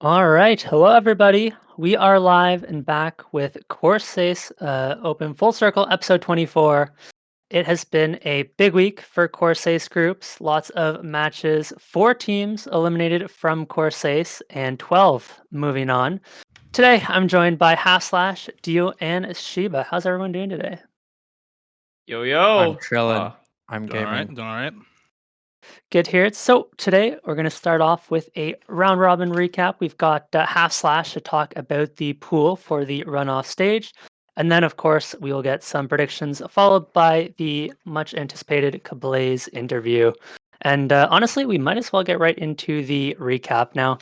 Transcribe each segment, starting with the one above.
All right. Hello, everybody. We are live and back with Corsace Open Full Circle episode 24. It has been a big week for Corsace groups. Lots of matches, 4 teams eliminated from Corsace, and 12 moving on. Today, I'm joined by Half Slash, Dio, and Shiba. How's everyone doing today? Yo I'm yo. chilling. I'm Doing all right. gaming. Doing all right. Good to hear it. So today we're going to start off with a round robin recap. We've got Half Slash to talk about the pool for the runoff stage. And then, of course, we will get some predictions followed by the much anticipated Kablaze interview. And honestly, we might as well get right into the recap now.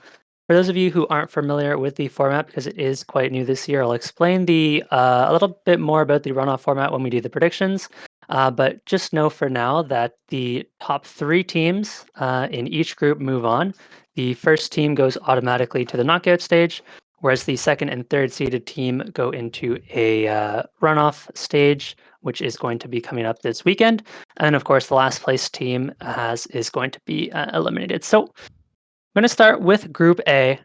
For those of you who aren't familiar with the format, because it is quite new this year, I'll explain a little bit more about the runoff format when we do the predictions. But just know for now that the top 3 teams in each group move on. The first team goes automatically to the knockout stage, whereas the second and third seeded team go into a runoff stage, which is going to be coming up this weekend. And of course, the last place team is going to be eliminated. So I'm going to start with Group A,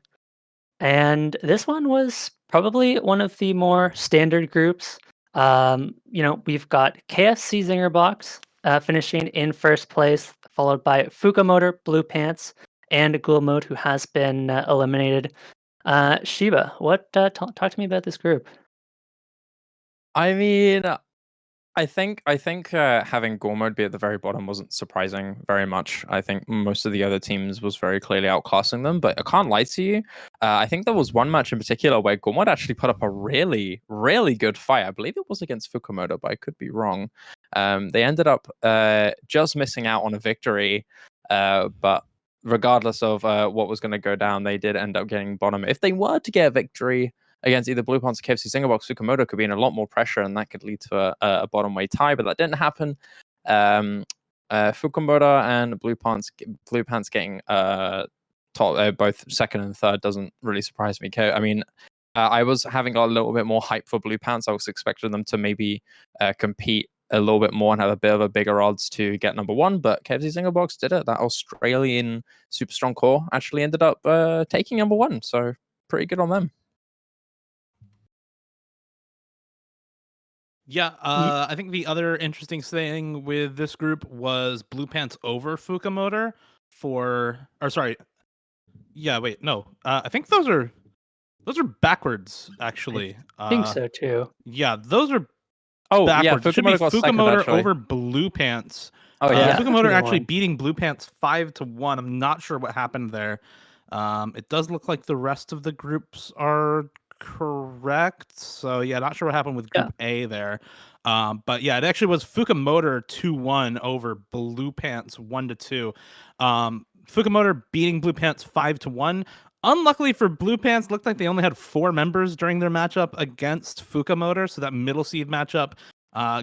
and this one was probably one of the more standard groups. We've got KFC Zinger Box finishing in first place, followed by Fukamotor, Blue Pants, and Ghoul Mode, who has been eliminated. Shiba, talk to me about this group? I mean, I think having Gore mode be at the very bottom wasn't surprising very much. I think most of the other teams was very clearly outclassing them, but I can't lie to you. I think there was one match in particular where Gore mode actually put up a really, really good fight. I believe it was against Fukumoto, but I could be wrong. They ended up just missing out on a victory, but regardless of what was going to go down, they did end up getting bottom. If they were to get a victory against either Blue Pants or KFC Singlebox, Fukumoto could be in a lot more pressure, and that could lead to a bottom way tie. But that didn't happen. Fukumoto and Blue Pants getting both second and third doesn't really surprise me. I mean, I was having a little bit more hype for Blue Pants. I was expecting them to maybe compete a little bit more and have a bit of a bigger odds to get number one, but KFC Singlebox did it. That Australian super strong core actually ended up taking number one, so pretty good on them. Yeah. I think the other interesting thing with this group was Blue Pants over Fukamotor sorry. Yeah. Wait. No. I think those are backwards. Actually. I think so too. Yeah. Those are Oh yeah, backwards. It should be Fukumoto got second Fukamotor actually. over Blue Pants. Oh yeah, Fukamotor actually 2-1. beating Blue Pants 5-1. I'm not sure what happened there. It does look like the rest of the groups are correct. So yeah, not sure what happened with Group A there. But yeah, it actually was Fukamotor 2-1 over Blue Pants 1-2. Fukamotor beating Blue Pants 5-1. Unluckily for Blue Pants, looked like they only had 4 members during their matchup against Fukamotor, so that middle seed matchup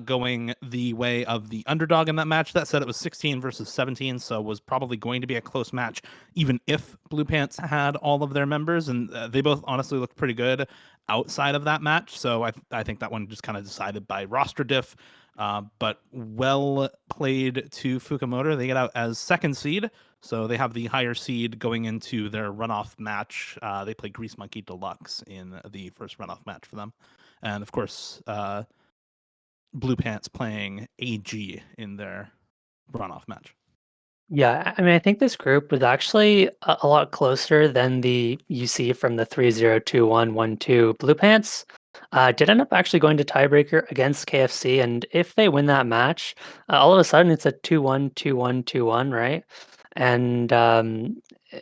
going the way of the underdog in that match. That said, it was 16 versus 17, so was probably going to be a close match, even if Blue Pants had all of their members, and they both honestly looked pretty good outside of that match, so I think that one just kind of decided by roster diff, but well played to Fukumoto. They get out as second seed, so they have the higher seed going into their runoff match. They play Grease Monkey Deluxe in the first runoff match for them. And of course, Blue Pants playing AG in their runoff match. Yeah, I mean, I think this group was actually a lot closer than you see from the 3-0-2-1-1-2 Blue Pants. Did end up actually going to tiebreaker against KFC, and if they win that match, all of a sudden it's a 2-1, 2-1, 2-1, right? And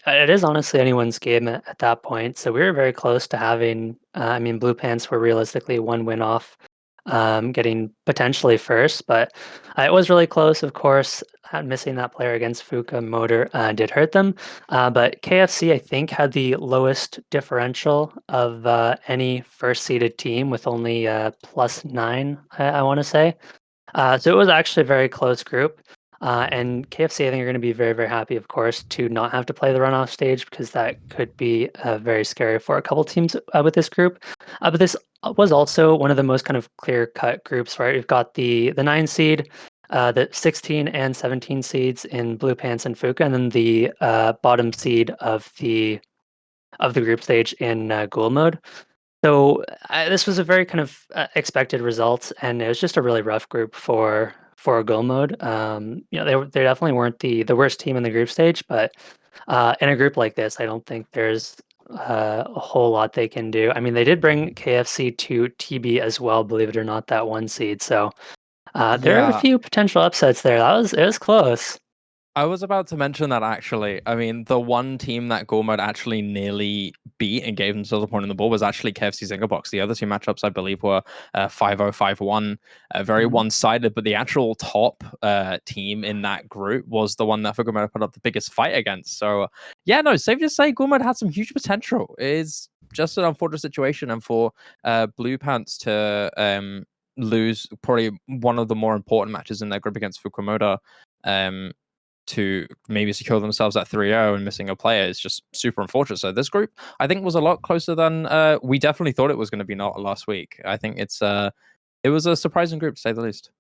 it is honestly anyone's game at that point. So we were very close to having. I mean, Blue Pants were realistically one win off getting potentially first, but it was really close. Of course, missing that player against Fuka Motor did hurt them. But KFC, I think, had the lowest differential of any first seeded team with only +9, I want to say. So it was actually a very close group. And KFC, I think, are going to be very, very happy, of course, to not have to play the runoff stage because that could be very scary for a couple teams with this group. But this was also one of the most kind of clear-cut groups, right? We've got the 9 seed, the 16 and 17 seeds in Blue Pants and Fuka, and then the bottom seed of the of the group stage in ghoul mode. So this was a very kind of expected result, and it was just a really rough group for ghoul mode. They definitely weren't the worst team in the group stage, but in a group like this, I don't think there's a whole lot they can do. I mean, they did bring KFC to TB as well, believe it or not, that 1 seed. So there are a Yeah, few potential upsets there. It was close. I was about to mention that actually. I mean, the one team that Gormod actually nearly beat and gave themselves a point on the board was actually KFC Zingerbox. The other two matchups, I believe, were 5-0, 5-1, very Mhm. one-sided. But the actual top team in that group was the one that Gormod put up the biggest fight against. So, yeah, no, safe to say Gormod had some huge potential. It's just an unfortunate situation. And for Blue Pants to lose probably one of the more important matches in their group against Fukumoto, to maybe secure themselves at 3-0 and missing a player is just super unfortunate. So this group, I think, was a lot closer than we definitely thought it was going to be not last week. I think it was a surprising group to say the least.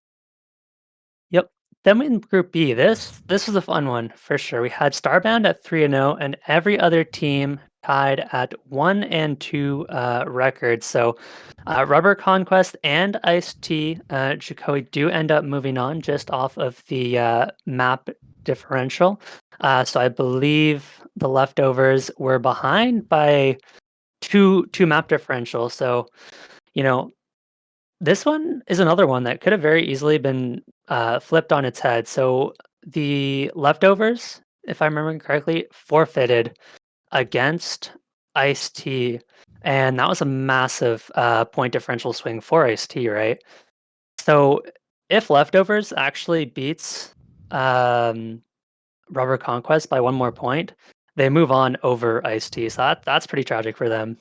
Yep. Then in Group B, this was a fun one for sure. We had Starbound at 3-0, and every other team tied at 1-2 records. So Rubber Conquest and Ice T Chikoi do end up moving on just off of the map differential. So I believe the leftovers were behind by two map differential. So you know this one is another one that could have very easily been flipped on its head. So the leftovers, if I'm remembering correctly, forfeited against Ice T, and that was a massive point differential swing for Ice T, right? So if leftovers actually beats um, Rubber Conquest by one more point, they move on over Ice T. So that's pretty tragic for them.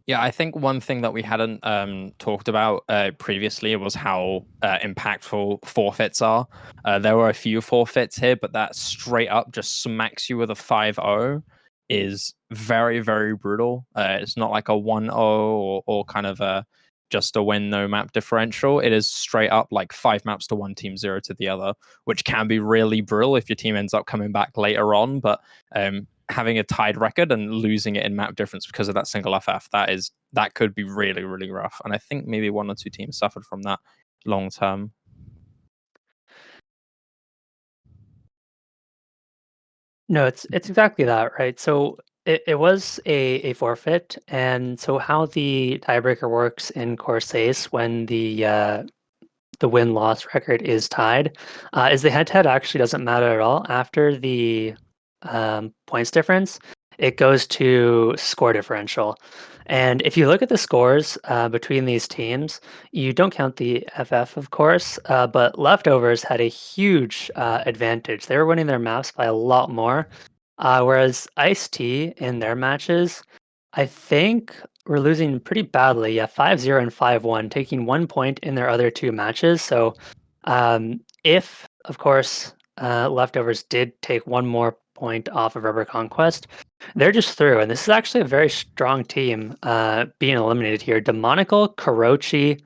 Yeah, I think one thing that we hadn't talked about previously was how impactful forfeits are. There were a few forfeits here, but that straight up just smacks you with a 5-0 is very, very brutal. It's not like a 1-0 or kind of just a win, no map differential. It is straight up like 5 maps to one team, 0 to the other, which can be really brutal if your team ends up coming back later on. But having a tied record and losing it in map difference because of that single FF, that could be really, really rough. And I think maybe one or two teams suffered from that long term. No, it's exactly that, right? So it was a forfeit, and so how the tiebreaker works in Corsace when the win-loss record is tied, is the head-to-head actually doesn't matter at all. After the points difference, it goes to score differential. And if you look at the scores between these teams, you don't count the FF, of course, but Leftovers had a huge advantage. They were winning their maps by a lot more, whereas Ice-T in their matches, I think we're losing pretty badly. Yeah, 5-0 and 5-1, taking 1 point in their other two matches. So, if, of course, Leftovers did take one more point off of Rubber Conquest, they're just through. And this is actually a very strong team being eliminated here. Demonical, Karochi,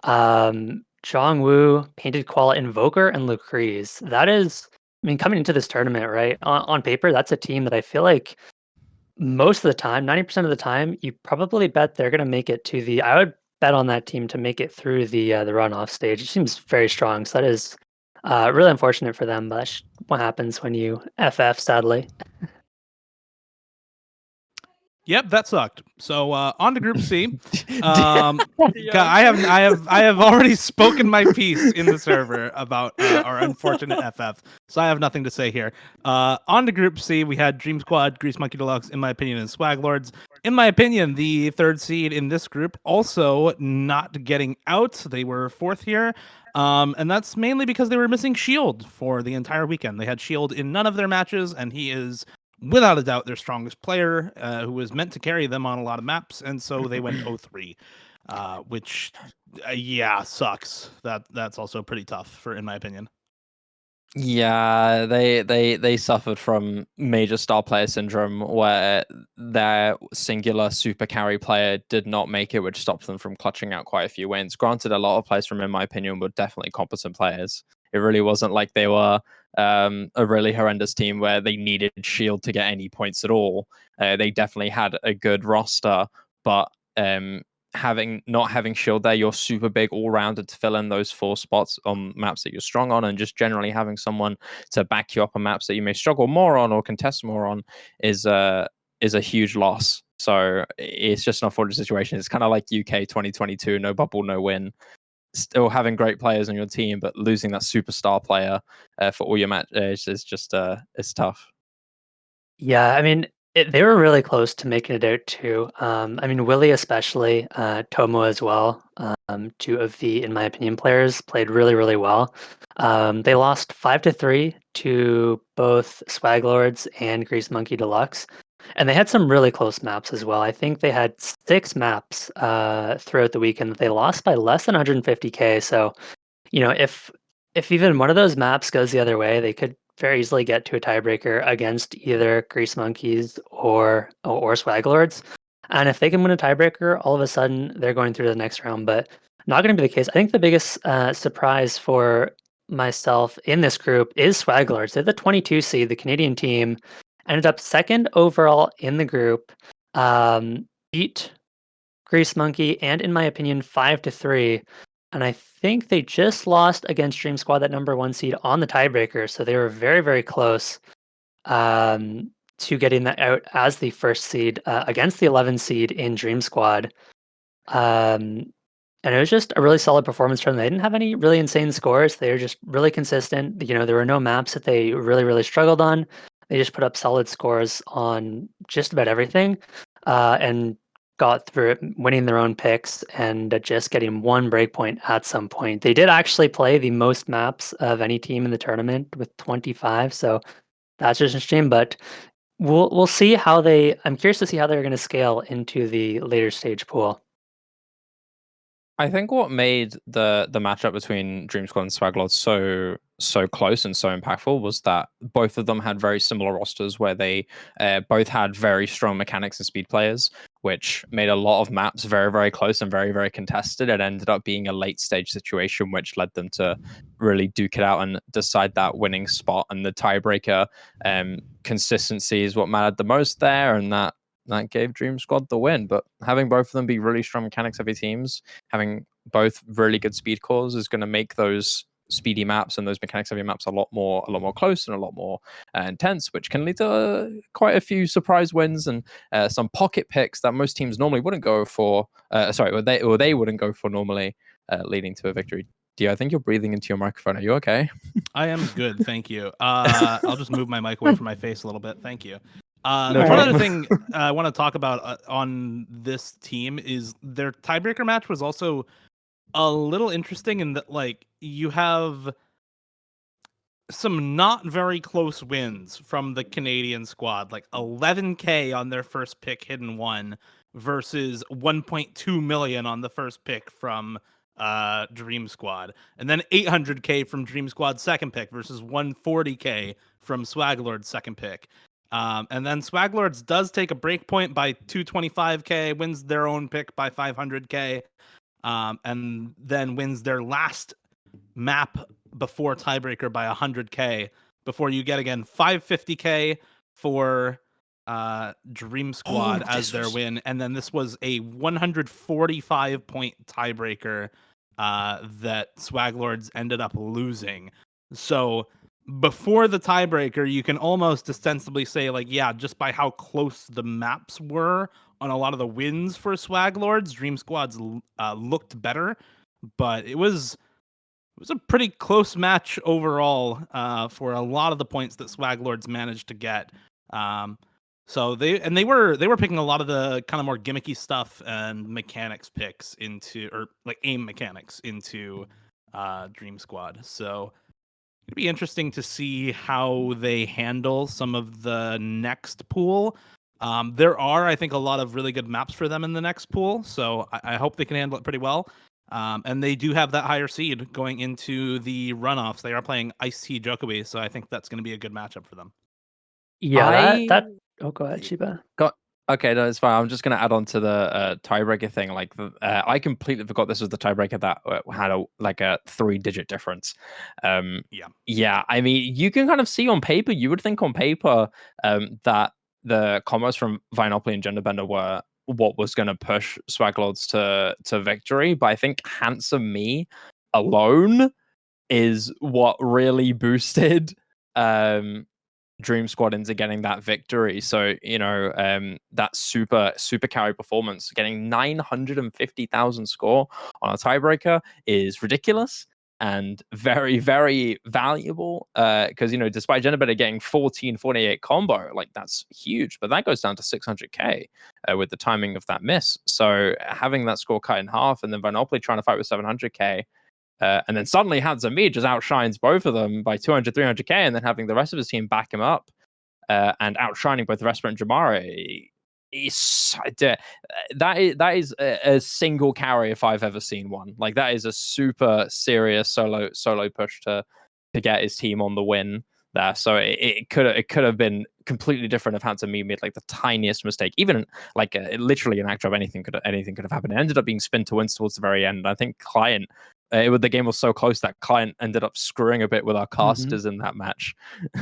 Zhongwu, Painted Koala, Invoker, and Lucrece. That is, I mean, coming into this tournament, right? On paper, that's a team that I feel like most of the time, 90% of the time, you probably bet they're gonna make it to I would bet on that team to make it through the runoff stage. It seems very strong, so that is, really unfortunate for them, but that's what happens when you FF, sadly. Yep, that sucked. So on to Group C. Yeah. I have already spoken my piece in the server about our unfortunate FF, so I have nothing to say here. On to Group C, we had Dream Squad, Grease Monkey Deluxe, in my opinion, and Swag Lords. In my opinion, the third seed in this group also not getting out. They were fourth here. And that's mainly because they were missing Shield for the entire weekend. They had Shield in none of their matches, and he is without a doubt their strongest player, who was meant to carry them on a lot of maps, and so they went 0-3, which yeah, sucks. That's also pretty tough in my opinion. Yeah, they suffered from major star player syndrome where their singular super carry player did not make it, which stopped them from clutching out quite a few wins. Granted, a lot of players from, in my opinion, were definitely competent players It really wasn't like they were a really horrendous team where they needed Shield to get any points at all. They definitely had a good roster, but not having Shield there, you're super big all rounder to fill in those 4 spots on maps that you're strong on, and just generally having someone to back you up on maps that you may struggle more on or contest more on is a huge loss. So it's just an unfortunate situation. It's kind of like UK 2022, no bubble, no win. Still having great players on your team, but losing that superstar player for all your matches is just it's tough. Yeah, I mean, they were really close to making it out too. I mean, Willie especially, Tomo as well. 2 of the, in my opinion, players played really, really well. They lost 5-3 to both Swag Lords and Grease Monkey Deluxe, and they had some really close maps as well. I think they had 6 maps throughout the weekend that they lost by less than 150k. So, if even one of those maps goes the other way, they could very easily get to a tiebreaker against either Grease Monkeys or Swag Lords. And if they can win a tiebreaker, all of a sudden they're going through to the next round. But not going to be the case. I think the biggest surprise for myself in this group is Swag Lords. They're the 22 seed, the Canadian team, ended up second overall in the group, beat Grease Monkey, and in my opinion, 5-3. And I think they just lost against Dream Squad, that number 1 seed, on the tiebreaker. So they were very, very close to getting that out as the first seed against the 11 seed in Dream Squad. And it was just a really solid performance from them. They didn't have any really insane scores. They were just really consistent. There were no maps that they really, really struggled on. They just put up solid scores on just about everything, and got through it, winning their own picks and just getting 1 breakpoint at some point. They did actually play the most maps of any team in the tournament with 25, so that's just interesting. But we'll see how I'm curious to see how they're going to scale into the later stage pool. I think what made the matchup between Dream Squad and Swag Lords so close and so impactful was that both of them had very similar rosters where they both had very strong mechanics and speed players, which made a lot of maps very, very close and very, very contested. It ended up being a late stage situation, which led them to really duke it out and decide that winning spot. And the tiebreaker consistency is what mattered the most there, and that gave Dream Squad the win. But having both of them be really strong mechanics heavy teams, having both really good speed cores is going to make those speedy maps and those mechanics heavy maps a lot more close and a lot more intense, which can lead to quite a few surprise wins and some pocket picks that most teams normally wouldn't go for. They wouldn't go for normally, leading to a victory. Dio, I think you're breathing into your microphone. Are you okay? I am good, thank you. I'll just move my mic away from my face a little bit. Thank you. No One problem. other thing I want to talk about on this team is their tiebreaker match was also a little interesting in that, like, you have some not very close wins from the Canadian squad, like 11k on their first pick, Hidden One, versus 1.2 million on the first pick from Dream Squad, and then 800k from Dream Squad's second pick versus 140k from Swaglord's second pick. And then Swaglords does take a break point by 225k, wins their own pick by 500k, and then wins their last map before tiebreaker by 100k, before you get again 550k for Dream Squad as their win. And then this was a 145 point tiebreaker that Swaglords ended up losing. So before the tiebreaker, you can almost ostensibly say, like, yeah, just by how close the maps were on a lot of the wins for Swaglords, Dream Squads looked better, but it was a pretty close match overall for a lot of the points that Swaglords managed to get. So they were picking a lot of the kind of more gimmicky stuff and mechanics picks into, or like aim mechanics into Dream Squad. So it'd be interesting to see how they handle some of the next pool. There are, I think, a lot of really good maps for them in the next pool, so I hope they can handle it pretty well. And they do have that higher seed going into the runoffs. They are playing Ice-T Jokowi, so I think that's going to be a good matchup for them. Yeah, that. Oh, go ahead, Shiba. Okay, no, it's fine. I'm just going to add on to the tiebreaker thing. Like, I completely forgot this was the tiebreaker that had a 3-digit difference. Yeah. I mean, you can kind of see on paper. You would think on paper that the combos from Vinopoly and Genderbender were what was going to push Swaglords to victory. But I think Handsome Me alone is what really boosted Dream Squad into getting that victory. So, that super carry performance, getting 950,000 score on a tiebreaker is ridiculous and very, very valuable. Because, despite Genderbender getting 1448 combo, like that's huge, but that goes down to 600k with the timing of that miss. So having that score cut in half and then Vinopoly trying to fight with 700k. And then suddenly Handsome Me just outshines both of them by 200, 300k, and then having the rest of his team back him up and outshining both Vesper and Jamara that is a single carry if I've ever seen one. Like that is a super serious solo push to get his team on the win there. So it could have been completely different if Handsome Me made like the tiniest mistake. Even like literally an act job, anything could have happened. It ended up being spin to wins towards the very end. I think Client. The game was so close that Client ended up screwing a bit with our casters in that match,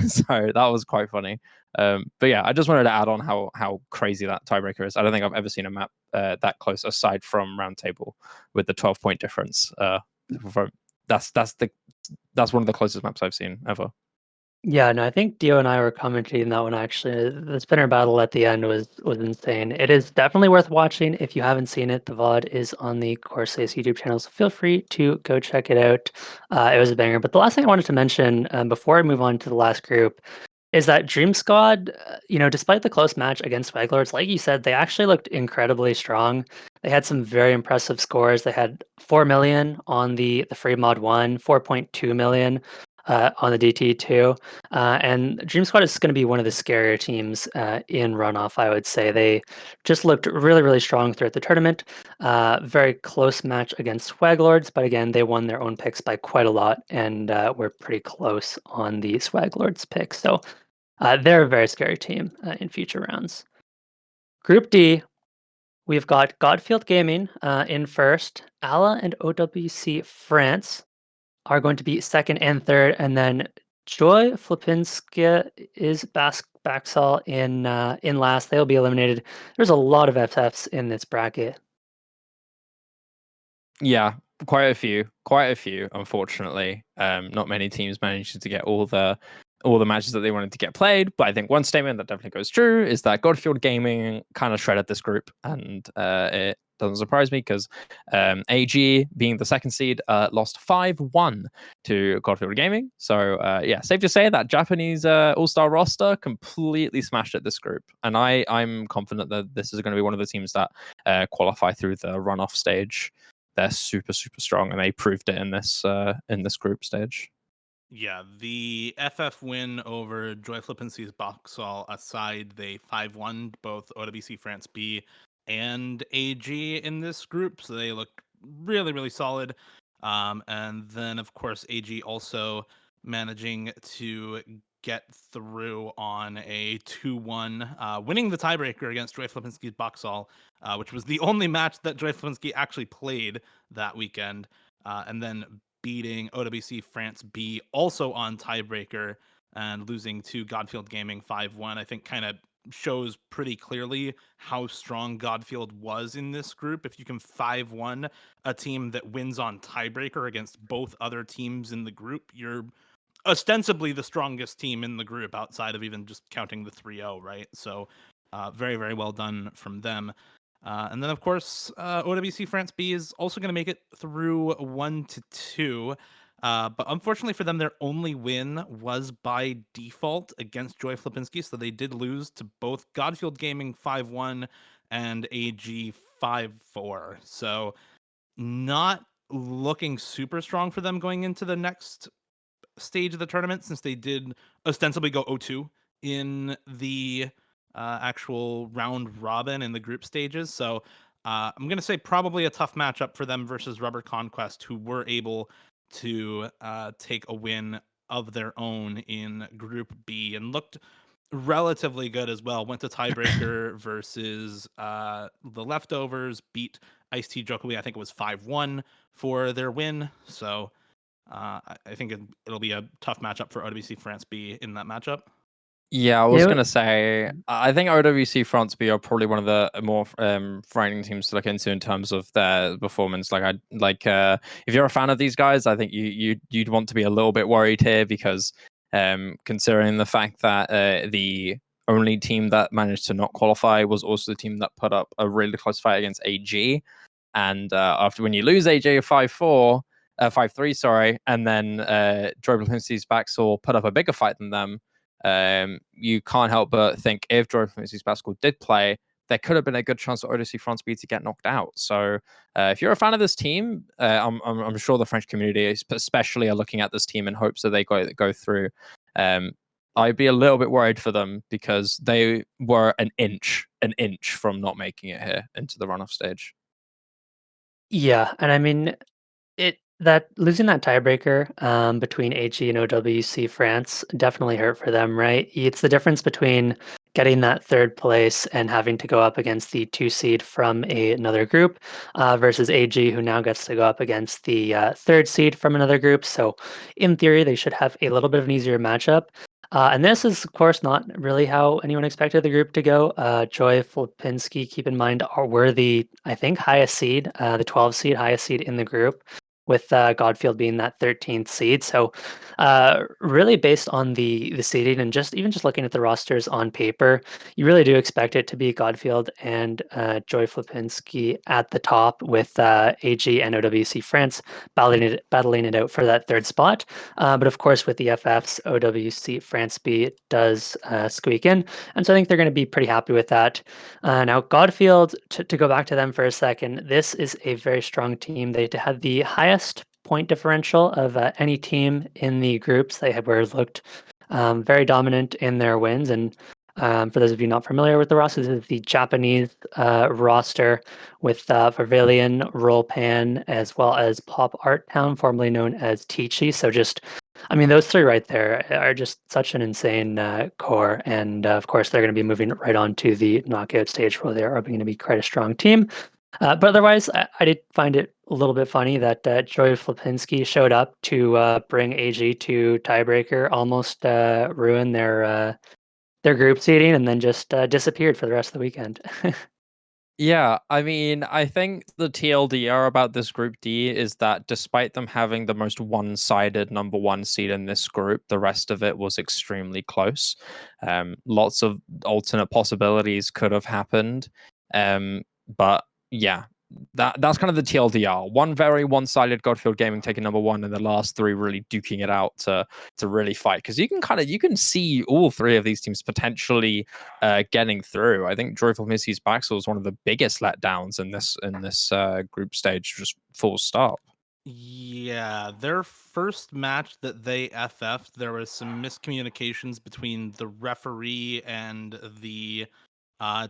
so that was quite funny. But yeah, I just wanted to add on how crazy that tiebreaker is. I don't think I've ever seen a map that close aside from Roundtable with the 12-point difference. That's one of the closest maps I've seen ever. Yeah, no, I think Dio and I were commenting that one actually. The spinner battle at the end was insane. It is definitely worth watching. If you haven't seen it, the VOD is on the Corsace YouTube channel, so feel free to go check it out. It was a banger. But the last thing I wanted to mention before I move on to the last group is that Dream Squad, despite the close match against Swaglords, like you said, they actually looked incredibly strong. They had some very impressive scores. They had 4 million on the free mod 1, 4.2 million on the DT2. And Dream Squad is going to be one of the scarier teams in runoff, I would say. They just looked really, really strong throughout the tournament. Very close match against Swaglords, but again, they won their own picks by quite a lot and were pretty close on the Swaglords picks. So they're a very scary team in future rounds. Group D, we've got Godfield Gaming in first. Ala and OWC France are going to be second and third, and then Joy Flipinska is Baxall in last. They'll be eliminated. There's a lot of FFs in this bracket. Yeah, quite a few. Unfortunately, not many teams managed to get all the matches that they wanted to get played. But I think one statement that definitely goes true is that Godfield Gaming kind of shredded this group, and it doesn't surprise me because AG, being the second seed, lost 5-1 to Godfield Gaming. So yeah, safe to say that Japanese all-star roster completely smashed at this group, and I'm confident that this is going to be one of the teams that qualify through the runoff stage. They're super strong, and they proved it in this group stage. Yeah, the FF win over Joy Flipinski's Boxall aside, they 5-1 both OWC France B and AG in this group, so they look really solid. And then of course AG also managing to get through on a 2-1, winning the tiebreaker against Joy Flipinski's Boxall, which was the only match that Joy Flipinski actually played that weekend, and then beating OWC France B also on tiebreaker and losing to Godfield Gaming 5-1. I think kind of shows pretty clearly how strong Godfield was in this group. If you can 5-1 a team that wins on tiebreaker against both other teams in the group, you're ostensibly the strongest team in the group outside of even just counting the 3-0, right? So very well done from them. And then, of course, OWC France B is also going to make it through 1-2. But unfortunately for them, their only win was by default against Joy Flipinski. So they did lose to both Godfield Gaming 5-1 and AG 5-4. So not looking super strong for them going into the next stage of the tournament, since they did ostensibly go 0-2 in the actual round robin in the group stages. So I'm going to say probably a tough matchup for them versus Rubber Conquest, who were able to take a win of their own in Group B and looked relatively good as well. Went to tiebreaker versus the Leftovers, beat Ice T Jokowi. I think it was 5-1 for their win. So I think it'll be a tough matchup for OWC France B in that matchup. Yeah, I Yeah, was gonna say, I think OWC France B are probably one of the more frightening teams to look into in terms of their performance. If you're a fan of these guys, I think you'd want to be a little bit worried here because considering the fact that the only team that managed to not qualify was also the team that put up a really close fight against AG, and after when you lose AJ 5-4. 5-3, sorry, and then Joy Blazinski's Baxel put up a bigger fight than them. You can't help but think if Joy Blazinski's Baxel did play, there could have been a good chance for Odyssey France B to get knocked out. So if you're a fan of this team, I'm sure the French community, especially, are looking at this team in hopes that they go through. I'd be a little bit worried for them because they were an inch from not making it here into the runoff stage. yeah, and I mean, that losing that tiebreaker between AG and OWC France definitely hurt for them, right? It's the difference between getting that third place and having to go up against the 2 seed from another group versus AG, who now gets to go up against the third seed from another group. So, in theory, they should have a little bit of an easier matchup. And this is, of course, not really how anyone expected the group to go. Joy Flipinski, keep in mind, were the, I think, highest seed, the 12 seed, highest seed in the group, with Godfield being that 13th seed. So really based on the seeding and even just looking at the rosters on paper, you really do expect it to be Godfield and Joy Flipinski at the top with AG and OWC France battling it out for that third spot. But of course, with the FFs, OWC France B does squeak in. And so I think they're going to be pretty happy with that. Now, Godfield, to go back to them for a second, this is a very strong team. They had the highest point differential of any team in the groups. They were looked very dominant in their wins. And for those of you not familiar with the roster, this is the Japanese roster with Pavilion, Rollpan, as well as Pop Art Town, formerly known as Teachy. So just, I mean, those three right there are just such an insane core. And of course, they're going to be moving right on to the knockout stage where they're going to be quite a strong team. But otherwise, I did find it a little bit funny that Joy Flipinski showed up to bring AG to tiebreaker, almost ruin their group seeding, and then just disappeared for the rest of the weekend. Yeah, I mean, I think the TLDR about this Group D is that despite them having the most one-sided number one seed in this group, the rest of it was extremely close. Lots of alternate possibilities could have happened. But yeah, that's kind of the TLDR. One very one-sided Godfield Gaming taking number one, and the last three really duking it out to really fight. Because you can see all three of these teams potentially getting through. I think Joyful Missy's Baxel was one of the biggest letdowns in this group stage, just full stop. Yeah, their first match that they FF'd, there was some miscommunications between the referee and the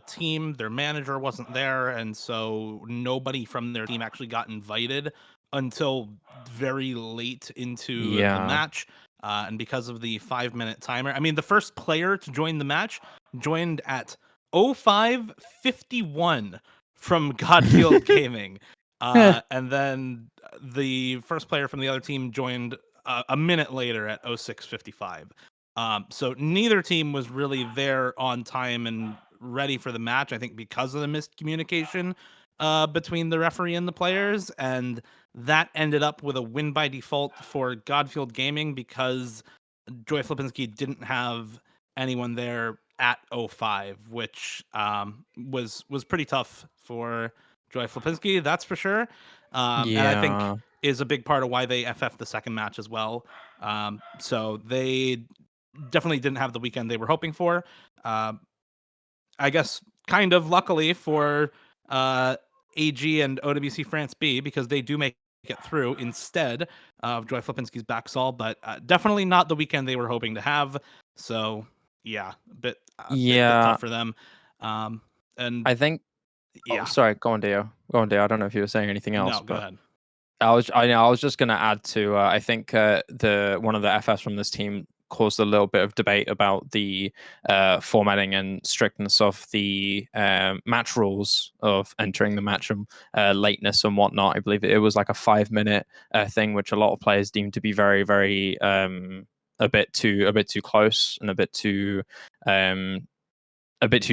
team. Their manager wasn't there, and so nobody from their team actually got invited until very late into the Yeah. match. And because of the 5-minute timer, I mean, the first player to join the match joined at 05:51 from Godfield Gaming. And then the first player from the other team joined a minute later at 06:55. So neither team was really there on time and ready for the match, I think, because of the miscommunication between the referee and the players. And that ended up with a win by default for Godfield Gaming because Joy Flipinski didn't have anyone there at 05, which was pretty tough for Joy Flipinski, that's for sure. And I think Yeah. is a big part of why they FF the second match as well. So they definitely didn't have the weekend they were hoping for. I guess kind of luckily for AG and OWC France B, because they do make it through instead of Joy Flipinski's Baxall, but definitely not the weekend they were hoping to have. So yeah, bit Yeah. tough for them. And I think. yeah, Oh, sorry. Go on, Dio. Go on, Dio. I don't know if you were saying anything else. no, go but ahead. I was just gonna add to. I think the one of the FS from this team caused a little bit of debate about the formatting and strictness of the match rules of entering the match and lateness and whatnot. I believe it was like a 5-minute thing, which a lot of players deemed to be very, very a bit too close and a bit too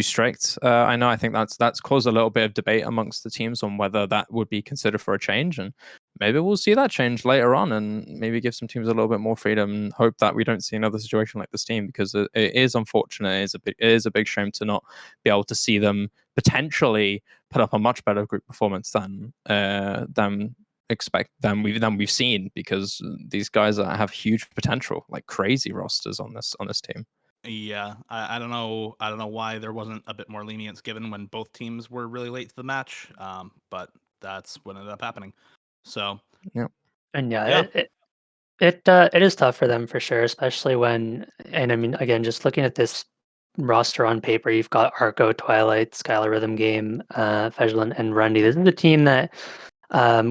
strict. I know. I think that's caused a little bit of debate amongst the teams on whether that would be considered for a change, and maybe we'll see that change later on, and maybe give some teams a little bit more freedom. And hope that we don't see another situation like this team, because it is unfortunate. It is a big shame to not be able to see them potentially put up a much better group performance than we've seen, because these guys have huge potential, like crazy rosters on this team. Yeah, I don't know. I don't know why there wasn't a bit more lenience given when both teams were really late to the match. But that's what ended up happening. So yeah, And yeah, yeah, it is tough for them for sure, especially when, and I mean, again, just looking at this roster on paper, you've got Arco, Twilight, Skylar Rhythm Game, Fejlin, and Rundy. This is a team that,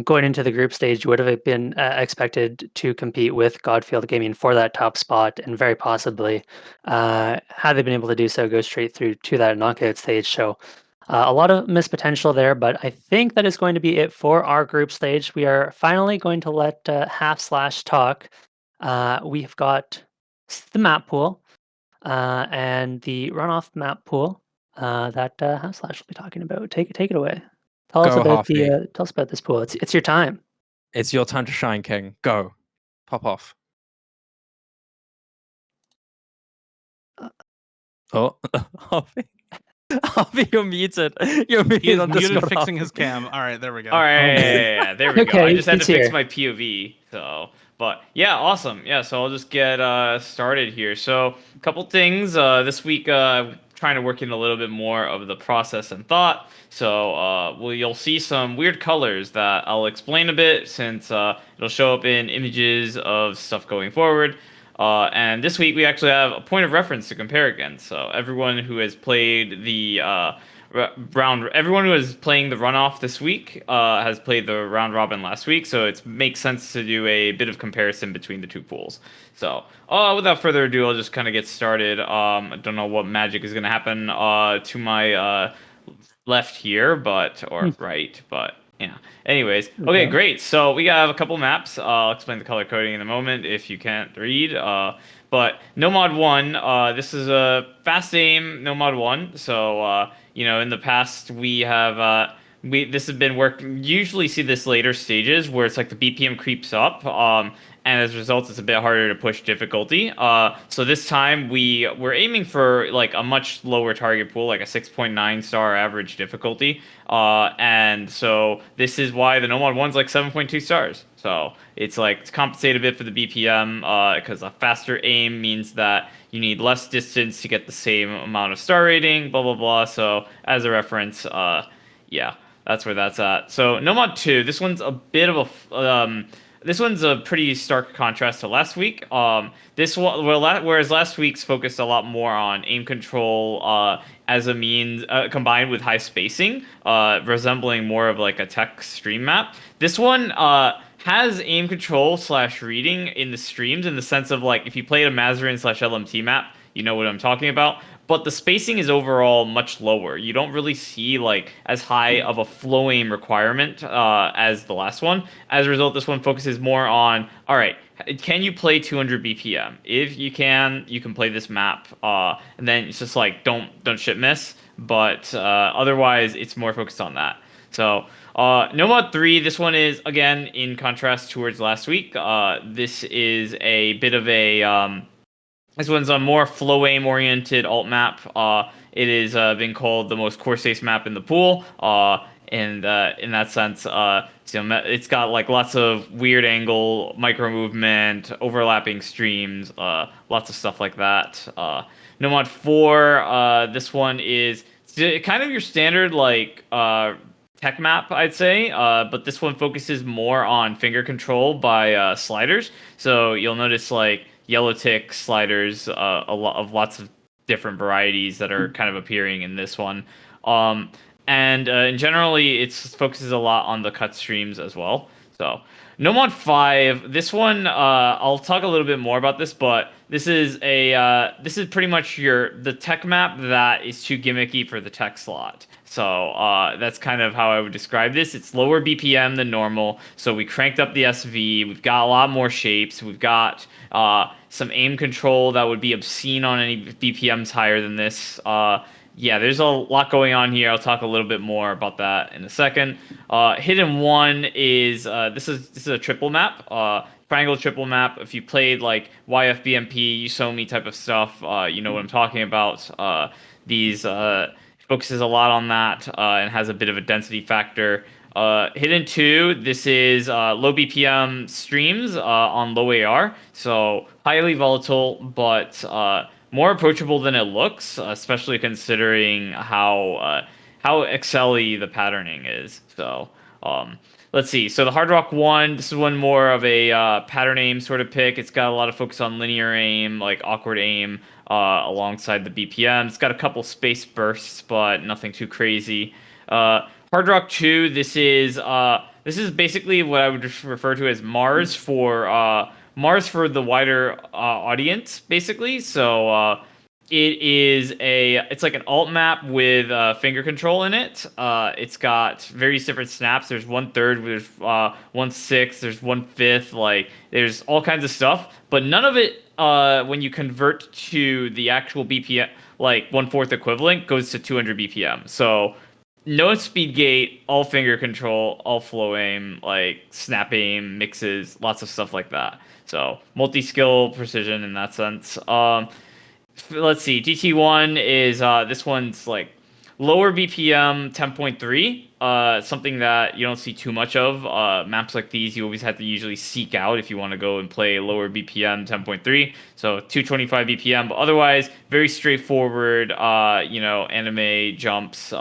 going into the group stage, would have been expected to compete with Godfield Gaming for that top spot, and very possibly, had they been able to do so, go straight through to that knockout stage. So, a lot of missed potential there, but I think that is going to be it for our group stage. We are finally going to let Half Slash talk. We've got the map pool and the runoff map pool that Half Slash will be talking about. Take it away. Tell us go about Harvey. tell us about this pool. It's your time. It's your time to shine, King. Go, pop off. Oh, Harvey. Harvey, you're muted. You're he muted is on muted, Discord, fixing his Harvey. cam. All right, there we go. All right, Okay. yeah, there we go. Okay, I just had to he's fix here. my POV. So, but yeah, awesome. Yeah, so I'll just get started here. So, a couple things. This week, trying to work in a little bit more of the process and thought. So, you'll see some weird colors that I'll explain a bit, since it'll show up in images of stuff going forward. And this week we actually have a point of reference to compare against. So everyone who has played the everyone who is playing the runoff this week has played the round robin last week, so it makes sense to do a bit of comparison between the two pools. So, without further ado, I'll just kind of get started. I don't know what magic is going to happen to my left here, or right, but yeah. Anyways, okay, Okay. great. So we have a couple maps. I'll explain the color coding in a moment if you can't read. But Nomad 1, this is a fast aim Nomad 1. So, in the past we have this has been worked. Usually see this later stages where it's like the BPM creeps up. And as a result, it's a bit harder to push difficulty. So this time we're aiming for like a much lower target pool, like a 6.9 star average difficulty. And so this is why the Nomad one's like 7.2 stars. So it's like to compensate a bit for the BPM, because a faster aim means that you need less distance to get the same amount of star rating. Blah blah blah. So as a reference, yeah, that's where that's at. So Nomad 2, this one's a bit of a this one's a pretty stark contrast to last week. This one, whereas last week's focused a lot more on aim control as a means combined with high spacing, resembling more of like a tech stream map. This one has aim control / reading in the streams, in the sense of like if you played a Mazarin / LMT map, you know what I'm talking about. But the spacing is overall much lower. You don't really see like as high of a flow aim requirement as the last one. As a result, this one focuses more on, all right, can you play 200 BPM? If you can play this map. And then it's just like don't shit miss. But otherwise, it's more focused on that. So Nomad 3, this one is again in contrast towards last week. This is a bit of a this one's a more flow aim oriented alt map. It is being called the most Corsace map in the pool. And in that sense, it's got like lots of weird angle, micro movement, overlapping streams, lots of stuff like that. Nomad 4, this one is kind of your standard like tech map, I'd say, but this one focuses more on finger control by sliders. So you'll notice like yellow tick sliders, lots of different varieties that are kind of appearing in this one. And generally, it focuses a lot on the cut streams as well. So No Mod 5. This one, I'll talk a little bit more about this, but this is pretty much the tech map that is too gimmicky for the tech slot. So that's kind of how I would describe this. It's lower BPM than normal, so we cranked up the SV. We've got a lot more shapes. We've got some aim control that would be obscene on any BPMs higher than this. Yeah, there's a lot going on here. I'll talk a little bit more about that in a second. Hidden one is this is a triple map, triangle triple map. If you played like YFBMP, Usomi type of stuff, you know what I'm talking about. These focuses a lot on that and has a bit of a density factor. Hidden 2, this is low BPM streams on low AR, so highly volatile, but more approachable than it looks, especially considering how Excel-y the patterning is. So let's see. So the Hard Rock 1, this is one more of a pattern aim sort of pick. It's got a lot of focus on linear aim, like awkward aim, alongside the BPM. It's got a couple space bursts, but nothing too crazy. Hard Rock 2, this is basically what I would just refer to as Mars for the wider audience, basically. So it's like an alt map with finger control in it. It's got various different snaps. There's 1/3, there's 1/6, there's 1/5. Like there's all kinds of stuff, but none of it when you convert to the actual BPM, like 1/4 equivalent, goes to 200 BPM. So no speed gate, all finger control, all flow aim, like snap aim, mixes, lots of stuff like that. So multi-skill precision in that sense. Let's see. DT1 is this one's like lower BPM 10.3. Something that you don't see too much of. Maps like these you always have to usually seek out if you want to go and play lower BPM 10.3. So 225 BPM, but otherwise very straightforward. Anime jumps.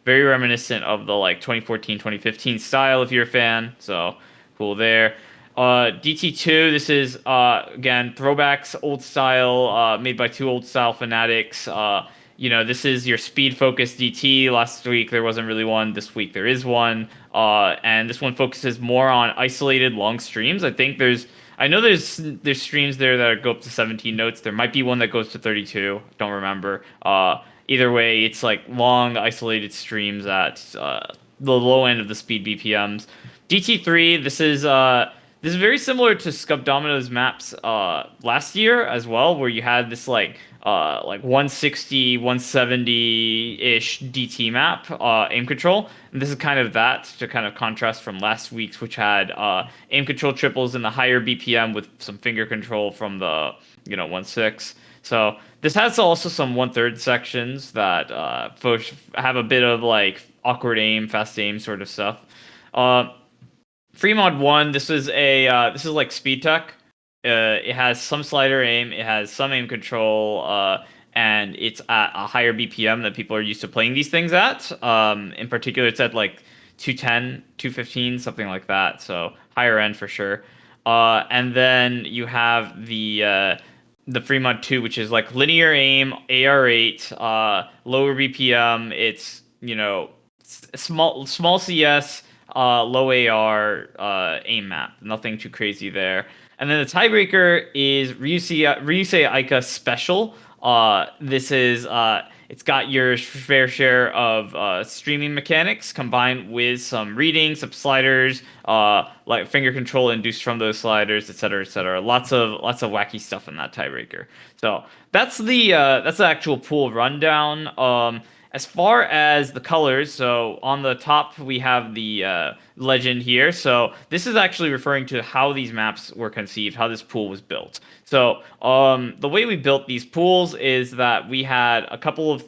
Very reminiscent of the like 2014, 2015 style if you're a fan. So cool there. DT2, this is again throwbacks, old style, made by two old style fanatics. This is your speed focused DT. Last week there wasn't really one. This week there is one. And this one focuses more on isolated long streams. I know there's streams there that go up to 17 notes. There might be one that goes to 32. Don't remember. Either way, it's like long isolated streams at the low end of the speed BPMs. DT3, this is very similar to Scub Domino's maps last year as well, where you had this like 160, 170-ish DT map aim control. And this is kind of that to kind of contrast from last week's, which had aim control triples in the higher BPM with some finger control from the 1.6. So this has also some 1/3 sections that have a bit of like awkward aim, fast aim sort of stuff. Free Mod 1, this is like speed tech. It has some slider aim, it has some aim control, and it's at a higher BPM that people are used to playing these things at. In particular, it's at like 210, 215, something like that. So higher end for sure. And then you have the Free Mod 2, which is like linear aim, AR8, lower BPM. It's small CS. Low AR aim map. Nothing too crazy there. And then the tiebreaker is Ryusei Aika Special. This is it's got your fair share of streaming mechanics combined with some reading, some sliders, like finger control induced from those sliders, etc., etc. Lots of wacky stuff in that tiebreaker. So that's the actual pool rundown. As far as the colors, so on the top we have the legend here. So this is actually referring to how these maps were conceived, how this pool was built. So the way we built these pools is that we had a couple of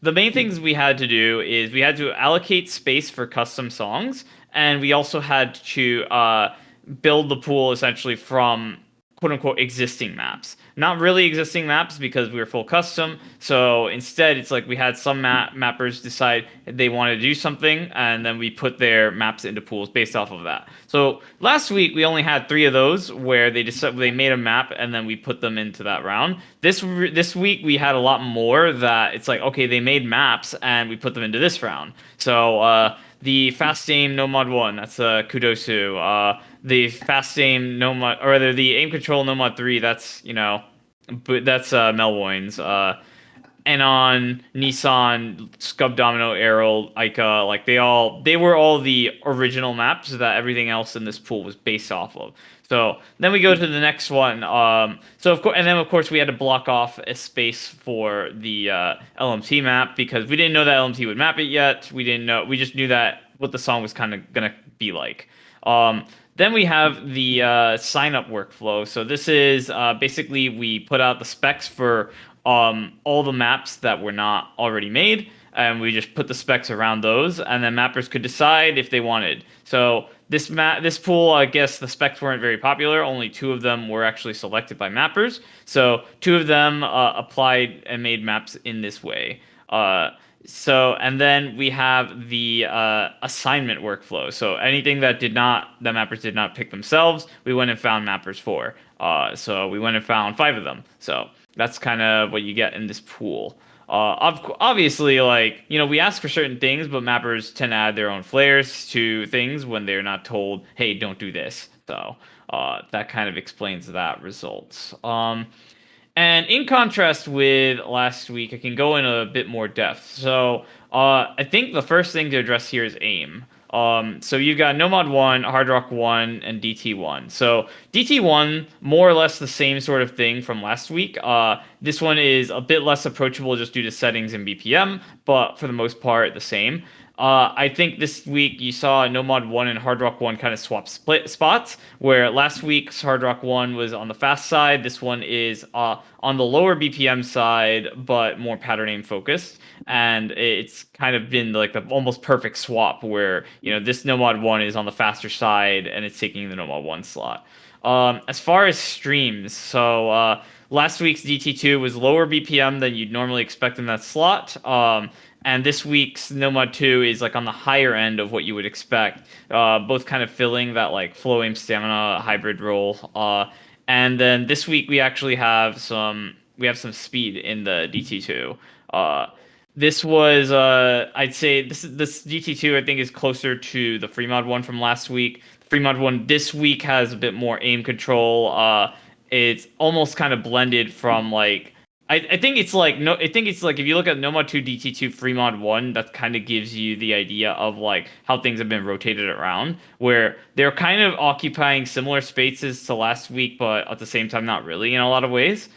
the main things we had to do is we had to allocate space for custom songs, and we also had to build the pool essentially from quote unquote existing maps. Not really existing maps because we were full custom. So instead, it's like we had some mappers decide they wanted to do something, and then we put their maps into pools based off of that. So last week we only had 3 of those where they made a map and then we put them into that round. This week we had a lot more that it's like, okay, they made maps and we put them into this round. So the fast aim Nomad 1, that's Kudosu. The fast aim Nomad, or rather the aim control Nomad 3, that's, but that's Melvoin's. And on Nissan, Scub Domino, Arrow, Ica, like they were all the original maps that everything else in this pool was based off of. So then we go to the next one. So of course, and then of course we had to block off a space for the LMT map because we didn't know that LMT would map it yet. We didn't know. We just knew that what the song was kind of gonna be like. Then we have the sign up workflow. So this is basically we put out the specs for all the maps that were not already made, and we just put the specs around those, and then mappers could decide if they wanted. So this pool, I guess the specs weren't very popular. Only 2 of them were actually selected by mappers. So 2 of them applied and made maps in this way. And then we have the assignment workflow. So anything that mappers did not pick themselves, we went and found mappers for. So we went and found 5 of them. So that's kind of what you get in this pool. Obviously, we ask for certain things, but mappers tend to add their own flares to things when they're not told, hey, don't do this. So that kind of explains that result. And in contrast with last week, I can go in a bit more depth. So I think the first thing to address here is aim. So you've got Nomad 1, Hard Rock 1, and DT 1. So DT 1, more or less the same sort of thing from last week. This one is a bit less approachable just due to settings and BPM, but for the most part, the same. I think this week you saw Nomad 1 and Hard Rock 1 kind of swap split spots, where last week's Hard Rock 1 was on the fast side. This one is on the lower BPM side, but more pattern aim focused. And it's kind of been like the almost perfect swap where, this Nomad 1 is on the faster side and it's taking the Nomad 1 slot. As far as streams, so last week's DT2 was lower BPM than you'd normally expect in that slot. And this week's Nomad 2 is like on the higher end of what you would expect, both kind of filling that like flow aim stamina hybrid role. And then this week we actually have some speed in the DT2. This was I'd say this DT2 I think is closer to the Fremod 1 from last week. The Fremod 1 this week has a bit more aim control. It's almost kind of blended from like I think it's like if you look at Nomad 2 DT2 Fremod 1, that kind of gives you the idea of like how things have been rotated around, where they're kind of occupying similar spaces to last week, but at the same time not really in a lot of ways.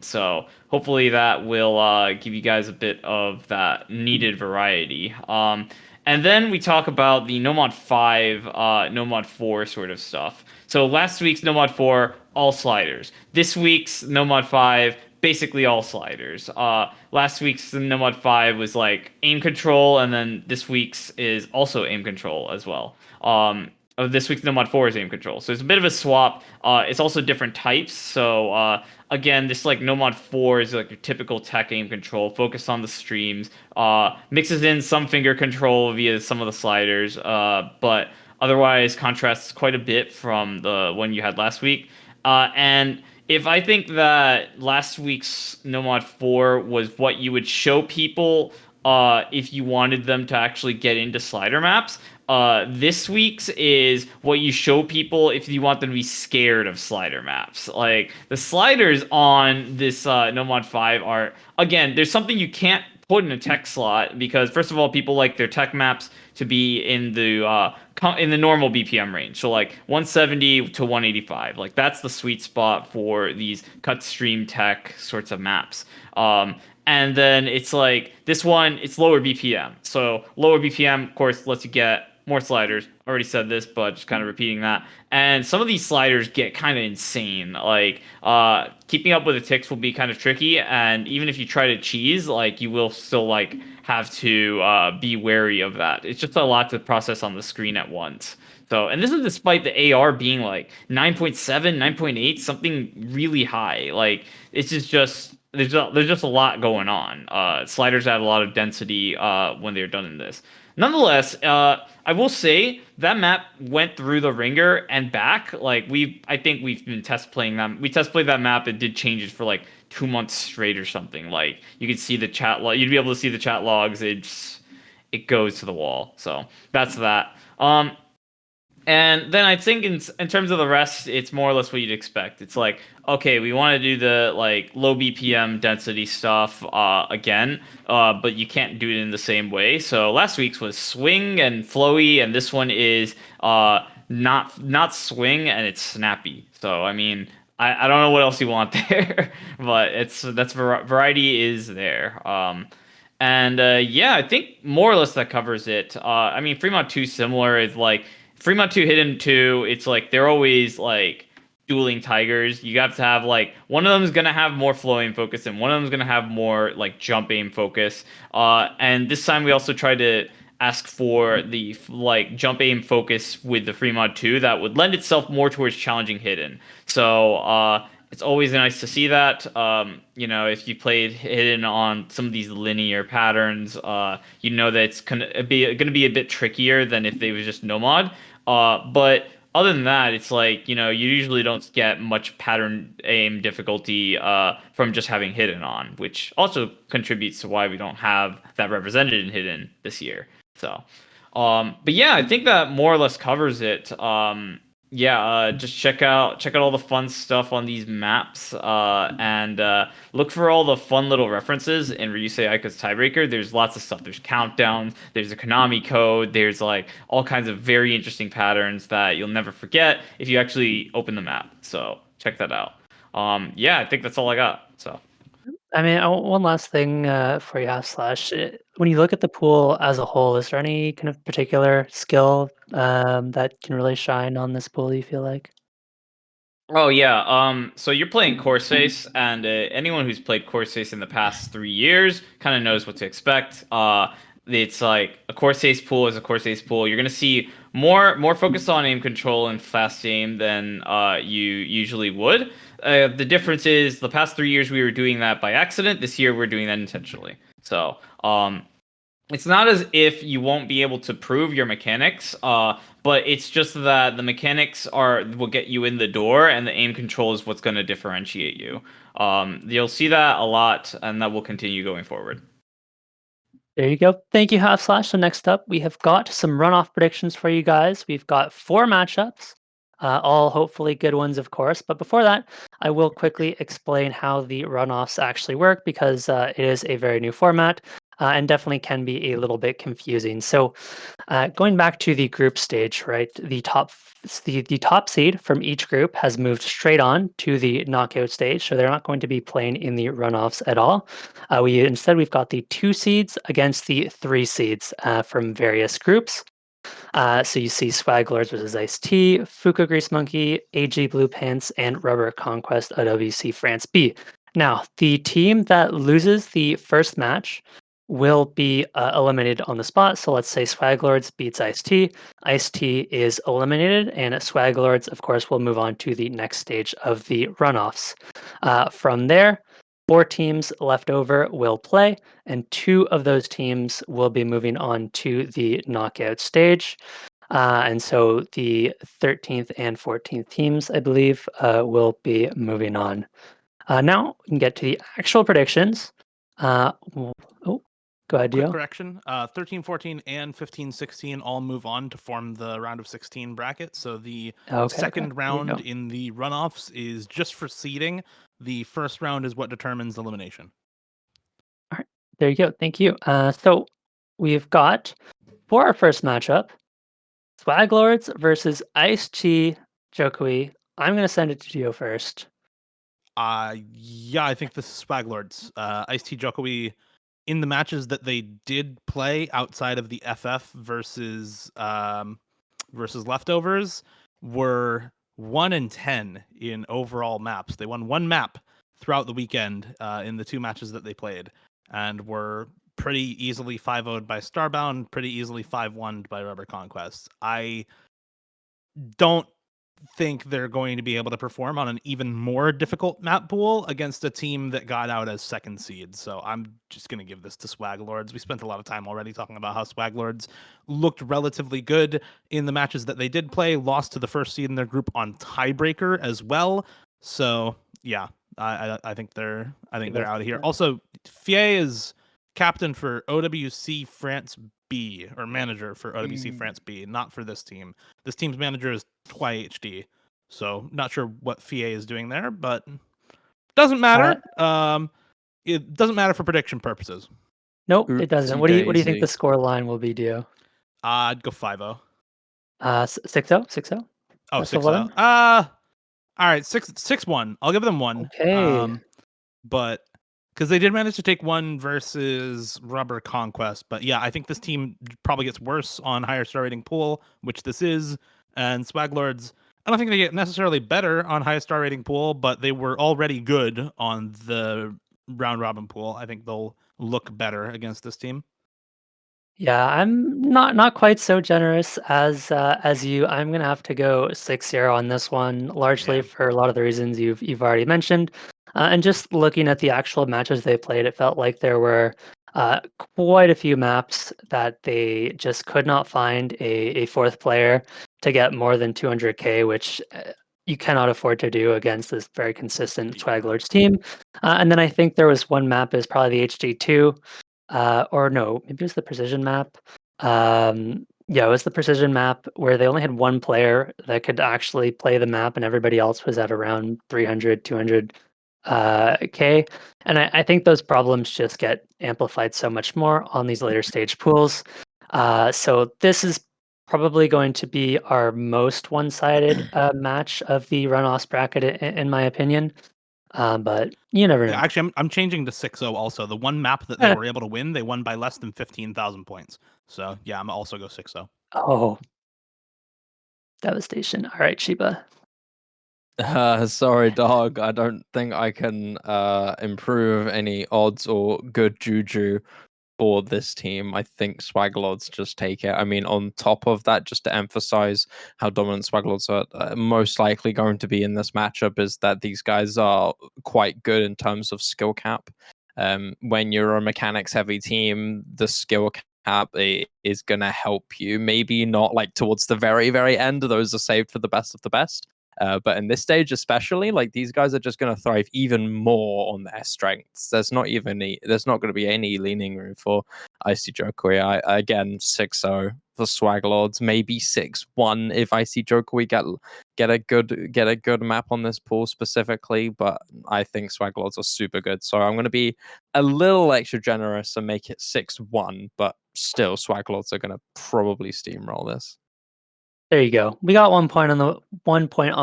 So hopefully that will give you guys a bit of that needed variety. And then we talk about the Nomad 5, Nomad 4 sort of stuff. So last week's Nomad 4, all sliders. This week's Nomad 5, basically all sliders. Last week's Nomad 5 was like aim control, and then this week's is also aim control as well. This week's Nomad 4 is aim control. So it's a bit of a swap. It's also different types. So again, this like Nomad 4 is like your typical tech aim control, focused on the streams, mixes in some finger control via some of the sliders, but otherwise contrasts quite a bit from the one you had last week. And if I think that last week's Nomad 4 was what you would show people if you wanted them to actually get into slider maps, this week's is what you show people if you want them to be scared of slider maps. Like the sliders on this Nomad 5 are, again, there's something you can't put in a tech slot because first of all, people like their tech maps to be in the normal BPM range. So like 170 to 185, like that's the sweet spot for these cut stream tech sorts of maps. And then it's like this one, it's lower BPM. So lower BPM, of course, lets you get more sliders. Already said this, but just kind of repeating that. And some of these sliders get kind of insane. Like keeping up with the ticks will be kind of tricky. And even if you try to cheese, like you will still like have to be wary of that. It's just a lot to process on the screen at once. So, and this is despite the AR being like 9.7, 9.8, something really high. Like it's just there's just a lot going on. Sliders add a lot of density when they're done in this. Nonetheless, I will say that map went through the ringer and back. Like I think we've been test playing them. We test played that map and did changes for like 2 months straight or something. Like you could see the chat log. You'd be able to see the chat logs. it goes to the wall. So that's that. And then I think in terms of the rest, it's more or less what you'd expect. It's like, okay, we want to do the like low BPM density stuff again, but you can't do it in the same way. So last week's was swing and flowy, and this one is not swing and it's snappy. So I mean, I don't know what else you want there, but variety is there. And yeah, I think more or less that covers it. I mean, Fremont 2 similar is like Fremont 2 Hidden 2, it's like they're always like dueling tigers. You have to have like one of them is gonna have more flow aim focus and one of them is gonna have more like jump aim focus. And this time we also tried to ask for the like jump aim focus with the Fremont 2 that would lend itself more towards challenging hidden. So it's always nice to see that. You know, if you played hidden on some of these linear patterns, you know that it's gonna be a bit trickier than if they was just no mod. But other than that, it's like, you know, you usually don't get much pattern aim difficulty from just having hidden on, which also contributes to why we don't have that represented in hidden this year. So, but yeah, I think that more or less covers it. Yeah, just check out all the fun stuff on these maps, and look for all the fun little references in Ryusei Aika's Tiebreaker. There's lots of stuff. There's countdowns. There's a Konami code. There's like all kinds of very interesting patterns that you'll never forget if you actually open the map. So check that out. Yeah, I think that's all I got. So. I mean, one last thing for you, Slash. When you look at the pool as a whole, is there any kind of particular skill that can really shine on this pool, you feel like? Oh yeah. So you're playing Corsace, and anyone who's played Corsace in the past 3 years kind of knows what to expect. It's like a Corsace pool is a Corsace pool. You're gonna see more focus on aim control and fast aim than you usually would. The difference is the past 3 years we were doing that by accident. This year we're doing that intentionally. So it's not as if you won't be able to prove your mechanics, but it's just that the mechanics will get you in the door, and the aim control is what's going to differentiate you. You'll see that a lot, and that will continue going forward. There you go. Thank you, Half Slash. So next up, we have got some runoff predictions for you guys. We've got 4 matchups, all hopefully good ones, of course. But before that, I will quickly explain how the runoffs actually work because it is a very new format and definitely can be a little bit confusing. So going back to the group stage, right? The top seed from each group has moved straight on to the knockout stage, so they're not going to be playing in the runoffs at all. We've got the 2 seeds against the 3 seeds from various groups. So you see Swag Lords versus Ice-T, Fuka Grease Monkey, AG Blue Pants, and Rubber Conquest OWC France B. Now, the team that loses the first match will be eliminated on the spot. So let's say Swag Lords beats Ice-T. Ice-T is eliminated, and Swag Lords, of course, will move on to the next stage of the runoffs. From there, 4 teams left over will play, and 2 of those teams will be moving on to the knockout stage. And so the 13th and 14th teams, I believe, will be moving on. Now we can get to the actual predictions. Go ahead, Quick Dio. correction. 13, 14, and 15, 16 all move on to form the round of 16 bracket. So the second round in the runoffs is just for seeding. The first round is what determines elimination. All right, there you go. Thank you. So we've got, for our first matchup, Swag Lords versus Ice-T Jokui. I'm going to send it to Dio first. Yeah, I think this is Swag Lords. Ice-T Jokui, in the matches that they did play outside of the FF versus leftovers, were 1-10 in overall maps. They won 1 map throughout the weekend in the 2 matches that they played, and were pretty easily 5-0'd by Starbound, pretty easily 5-1'd by Rubber Conquest. I don't think they're going to be able to perform on an even more difficult map pool against a team that got out as second seed. So I'm just going to give this to Swag Lords. We spent a lot of time already talking about how Swag Lords looked relatively good in the matches that they did play, lost to the first seed in their group on tiebreaker as well. So yeah, I think they're out of here. Also, Fie is captain for OWC France B, or manager for OWC France B, not for this team. This team's manager is TwyHD, so not sure what FIA is doing there, but doesn't matter. It doesn't matter for prediction purposes. Nope, it doesn't. What do you think the score line will be, Dio? I'd go 5-0. 6-0? 6-0? Oh, Best 6-0. of 11? All right, 6-1. I'll give them one. Okay. But because they did manage to take one versus Rubber Conquest, but yeah, I think this team probably gets worse on higher star rating pool, which this is, and Swaglords. I don't think they get necessarily better on highest star rating pool, but they were already good on the round robin pool. I think they'll look better against this team. Yeah, I'm not quite so generous as you. I'm gonna have to go 6-0 on this one, largely for a lot of the reasons you've already mentioned. And just looking at the actual matches they played, it felt like there were quite a few maps that they just could not find a fourth player to get more than 200k, which you cannot afford to do against this very consistent Swaglords team. And then I think there was one map is probably the HD2. Or no, maybe it was the precision map. Yeah, it was the precision map where they only had one player that could actually play the map, and everybody else was at around 300, 200 K. And I think those problems just get amplified so much more on these later stage pools. So this is probably going to be our most one-sided match of the runoffs bracket, in my opinion. But you never know. Yeah, actually, I'm changing to 6-0 also. The one map that they were able to win, they won by less than 15,000 points. So yeah, I'm also go 6-0. Oh, devastation. All right, Shiba. Sorry, dog. I don't think I can improve any odds or good juju for this team. I think Swaglords just take it. I mean, on top of that, just to emphasize how dominant Swaglords are most likely going to be in this matchup, is that these guys are quite good in terms of skill cap. When you're a mechanics heavy team, the skill cap is going to help you. Maybe not like towards the very, very end. Those are saved for the best of the best. But in this stage, especially, like these guys are just going to thrive even more on their strengths. There's not going to be any leaning room for IC again, 6-0 for Swaglords, maybe 6-1 if IC get a good map on this pool specifically. But I think Swaglords are super good, so I'm going to be a little extra generous and make it 6-1. But still, Swaglords are going to probably steamroll this. There you go. We got 1 point on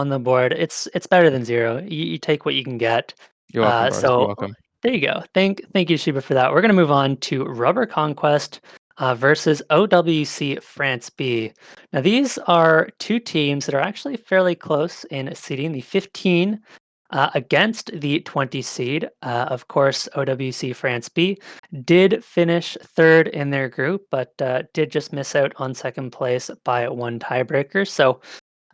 the board. It's better than 0. You take what you can get. You're welcome, bros. So You're welcome. There you go. Thank you, Shiba, for that. We're gonna move on to Rubber Conquest versus OWC France B. Now these are two teams that are actually fairly close in seeding. The 15 against the 20 seed. Of course, OWC France B did finish third in their group, but did just miss out on second place by one tiebreaker. So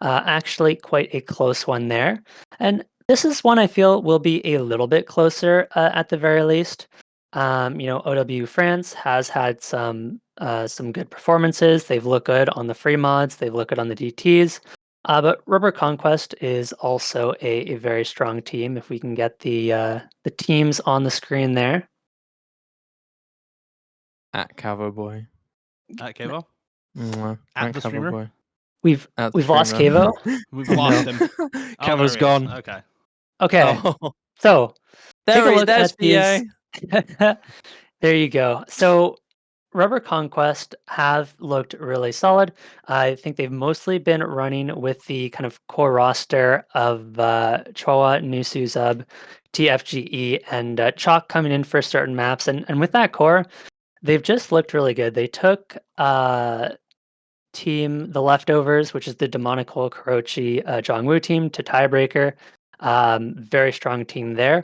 actually quite a close one there. And this is one I feel will be a little bit closer at the very least. OW France has had some good performances. They've looked good on the free mods. They've looked good on the DTs. But Rubber Conquest is also a very strong team. If we can get the teams on the screen there. At Cavoboy. At Cavo? At the streamer? Boy. We've lost Cavo. We've lost him. Cavo's gone. Okay. Okay. Oh. So take a look there's at these. There you go. So Rubber Conquest have looked really solid. I think they've mostly been running with the kind of core roster of Choa, Nusu, Zub, TFGE, and Chalk coming in for certain maps. And with that core, they've just looked really good. They took team The Leftovers, which is the Demonical Kurochi Jongwoo team, to tiebreaker. Very strong team there.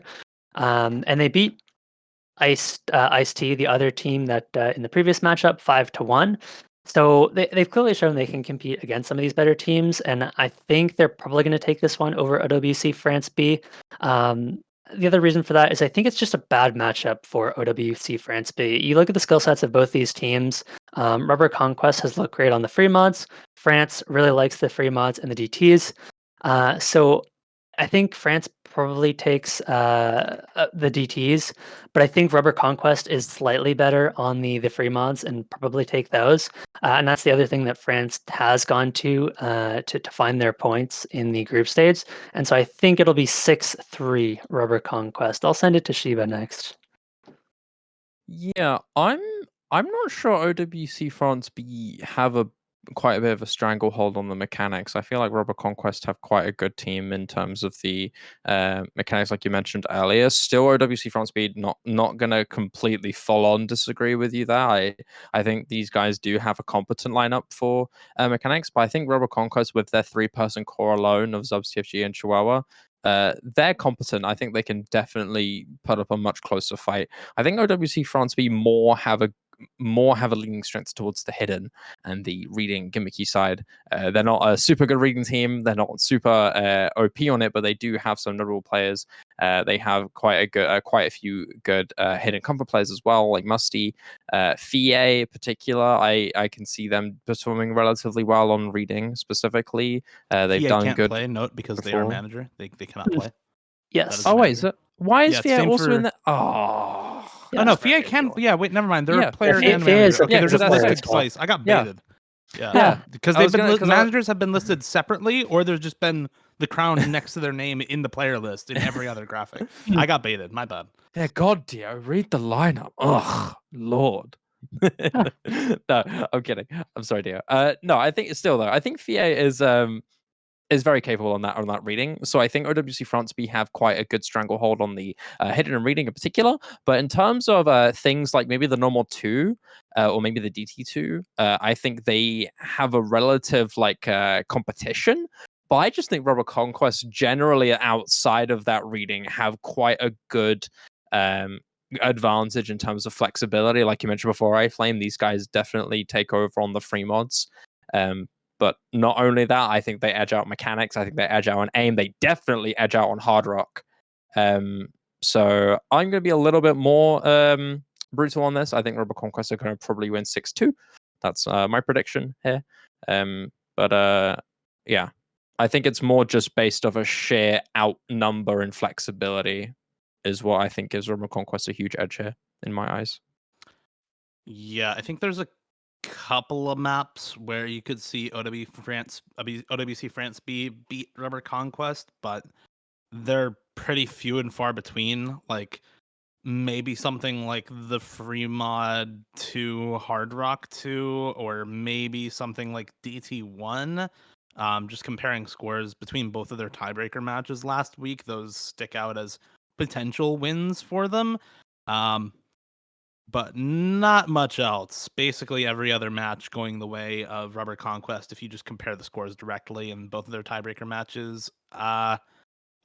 And they beat Ice-T, the other team that in the previous matchup, 5-1. So they've clearly shown they can compete against some of these better teams, and I think they're probably going to take this one over OWC France B. The other reason for that is I think it's just a bad matchup for OWC France B. You look at the skill sets of both these teams. Rubber Conquest has looked great on the free mods. France really likes the free mods and the DTs. So I think France probably takes the DTs, but I think Rubber Conquest is slightly better on the free mods and probably take those. And that's the other thing that France has gone to find their points in the group stage. And so I think it'll be 6-3 Rubber Conquest. I'll send it to Shiba next. Yeah, I'm not sure OWC France B have quite a bit of a stranglehold on the mechanics. I feel like Rubber Conquest have quite a good team in terms of the mechanics, like you mentioned earlier. Still, OWC France B not gonna completely full on disagree with you there. I think these guys do have a competent lineup for mechanics, but I think Rubber Conquest with their 3-person core alone of Zubs, TFG, and Chihuahua. They're competent. I think they can definitely put up a much closer fight. I think OWC France B more have a leaning strength towards the hidden and the reading gimmicky side. They're not a super good reading team. They're not super OP on it, but they do have some notable players. They have quite a few good hidden comfort players as well, like Musty, Fie in particular. I can see them performing relatively well on reading specifically. They've Fie done can't good play, note, because they are a before. manager. They cannot play. Yes. Oh wait, why is Yeah, Fie same also in for- the? Oh, Yeah. Oh no, that's very Fie can. unusual. Yeah, wait, never mind. They're Yeah, a player Fie- and Fie manager. is a Okay, they're player. just That's listed it. twice. I got Yeah. baited. Yeah, Yeah. because I was they've been gonna- 'cause I- managers have been listed separately, or there's just been the crown next to their name in the player list in every other graphic. I got baited. My bad. Yeah, God, Dio, read the lineup. Ugh, Lord. No, I'm kidding. I'm sorry, Dio. No, I think it's still though. I think Fie is very capable on that reading. So I think OWC France B have quite a good stranglehold on the hidden and reading in particular. But in terms of things like maybe the normal 2 or maybe the DT2, I think they have a relative competition. But I just think Rubber Conquest generally outside of that reading have quite a good advantage in terms of flexibility. Like you mentioned before, iFlame, these guys definitely take over on the free mods. But not only that, I think they edge out mechanics. I think they edge out on aim. They definitely edge out on hard rock. So I'm going to be a little bit more brutal on this. I think Rubber Conquest are going to probably win 6-2. That's my prediction here. Yeah, I think it's more just based off a sheer outnumber and flexibility is what I think gives Rubber Conquest a huge edge here in my eyes. Yeah, I think there's a couple of maps where you could see OWC France B beat Rubber Conquest, but they're pretty few and far between. Like maybe something like the Free Mod 2 Hard Rock 2, or maybe something like DT1. Just comparing scores between both of their tiebreaker matches last week, those stick out as potential wins for them. But not much else. Basically, every other match going the way of Rubber Conquest. If you just compare the scores directly in both of their tiebreaker matches,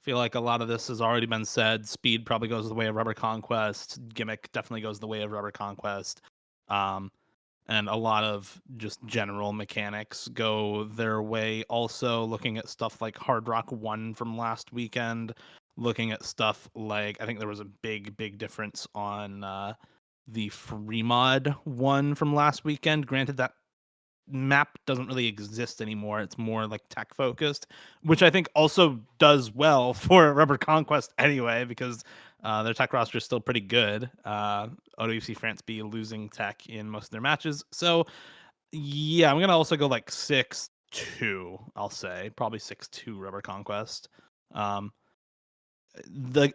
feel like a lot of this has already been said. Speed probably goes the way of Rubber Conquest. Gimmick definitely goes the way of Rubber Conquest. And a lot of just general mechanics go their way. Also, looking at stuff like Hard Rock 1 from last weekend, looking at stuff like, I think there was a big difference on the Free Mod 1 from last weekend. Granted, that map doesn't really exist anymore. It's more like tech focused, which I think also does well for Rubber Conquest anyway, because their tech roster is still pretty good. OWC France B losing tech in most of their matches. So yeah, I'm gonna also go like 6-2. I'll say probably 6-2 Rubber Conquest.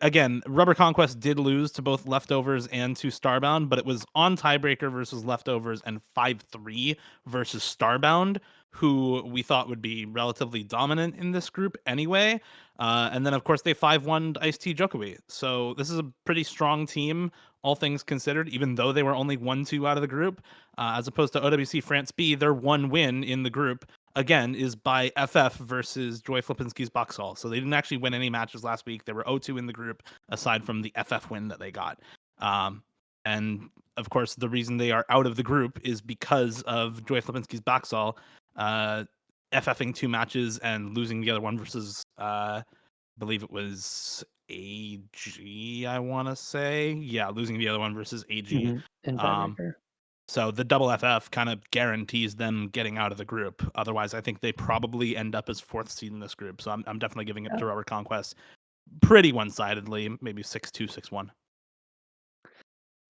Again, Rubber Conquest did lose to both Leftovers and to Starbound, but it was on tiebreaker versus Leftovers and 5-3 versus Starbound, who we thought would be relatively dominant in this group anyway. And then, of course, they 5-1'd Ice-T Jokowi. So this is a pretty strong team, all things considered, even though they were only 1-2 out of the group. As opposed to OWC France B, their one win in the group again is by FF versus Joy Flipinski's Boxall. So they didn't actually win any matches last week. They were 0-2 in the group aside from the FF win that they got. And of course, the reason they are out of the group is because of Joy Flipinski's Boxall FFing 2 matches and losing the other one versus I believe it was AG, I want to say. Yeah, losing the other one versus AG. In tiebreaker. So the double FF kind of guarantees them getting out of the group. Otherwise, I think they probably end up as 4th seed in this group. So I'm definitely giving it to Rubber Conquest. pretty one-sidedly, maybe 6-2, 6-1.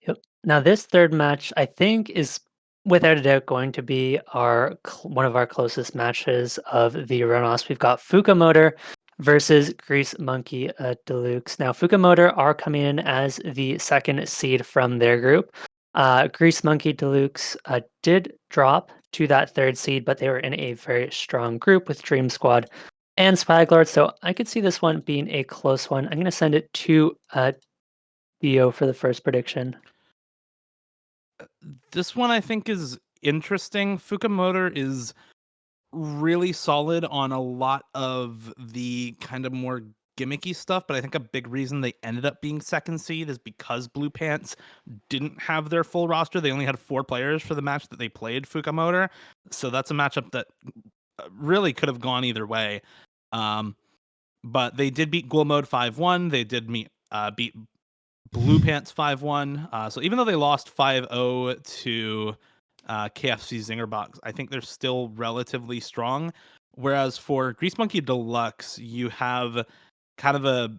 Yep. Now this third match, I think, is without a doubt going to be one of our closest matches of the runoffs. We've got Fukamotor versus Grease Monkey Deluxe. Now Fukamotor are coming in as the second seed from their group. Grease Monkey Deluxe did drop to that third seed, but they were in a very strong group with Dream Squad and Swaglord. So I could see this one being a close one. I'm going to send it to Theo for the first prediction. This one I think is interesting. Fukamotor is really solid on a lot of the kind of more gimmicky stuff, but I think a big reason they ended up being second seed is because Blue Pants didn't have their full roster. They only had 4 players for the match that they played Fukamotor. So that's a matchup that really could have gone either way. But they did beat Ghoul Mode 5-1. They did beat Blue Pants 5-1. So even though they lost 5-0 to KFC Zingerbox, I think they're still relatively strong. Whereas for Grease Monkey Deluxe, you have kind of a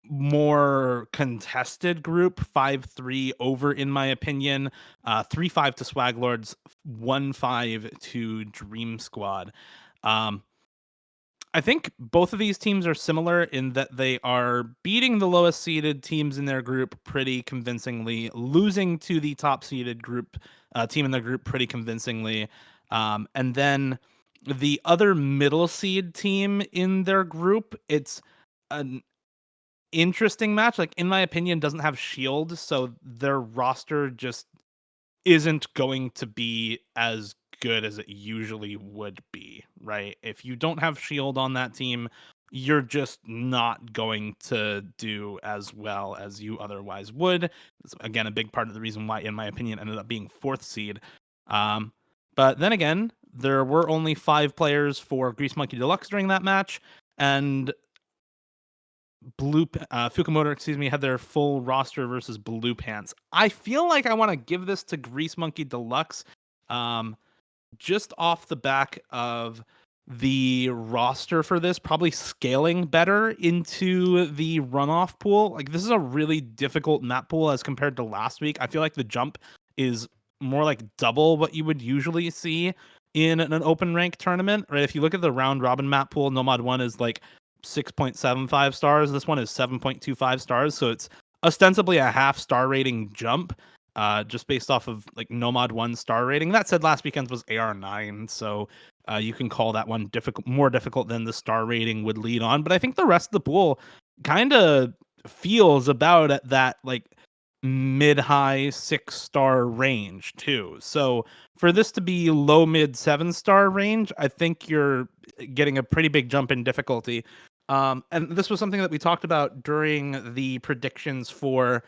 more contested group, 5-3 over, in my opinion, 3-5 to Swaglords, 1-5 to Dream Squad. I think both of these teams are similar in that they are beating the lowest seeded teams in their group pretty convincingly, losing to the top seeded group team in their group pretty convincingly, and then the other middle seed team in their group, it's an interesting match. Like, in my opinion, doesn't have Shield, so their roster just isn't going to be as good as it usually would be, right? If you don't have Shield on that team, you're just not going to do as well as you otherwise would. It's, again, a big part of the reason why, in my opinion, ended up being 4th seed. But then again, there were only 5 players for Grease Monkey Deluxe during that match, and Fukamotor, had their full roster versus Blue Pants. I feel like I want to give this to Grease Monkey Deluxe, just off the back of the roster for this probably scaling better into the runoff pool. Like, this is a really difficult map pool as compared to last week. I feel like the jump is more like double what you would usually see in an open rank tournament, right? If you look at the round robin map pool, Nomad 1 is like 6.75 stars. This one is 7.25 stars. So it's ostensibly a half star rating jump, just based off of like Nomad 1 star rating. That said, last weekend's was AR9, so you can call that one more difficult than the star rating would lead on. But I think the rest of the pool kind of feels about at that like mid-high 6-star range too. So for this to be low mid 7-star range, I think you're getting a pretty big jump in difficulty. And this was something that we talked about during the predictions for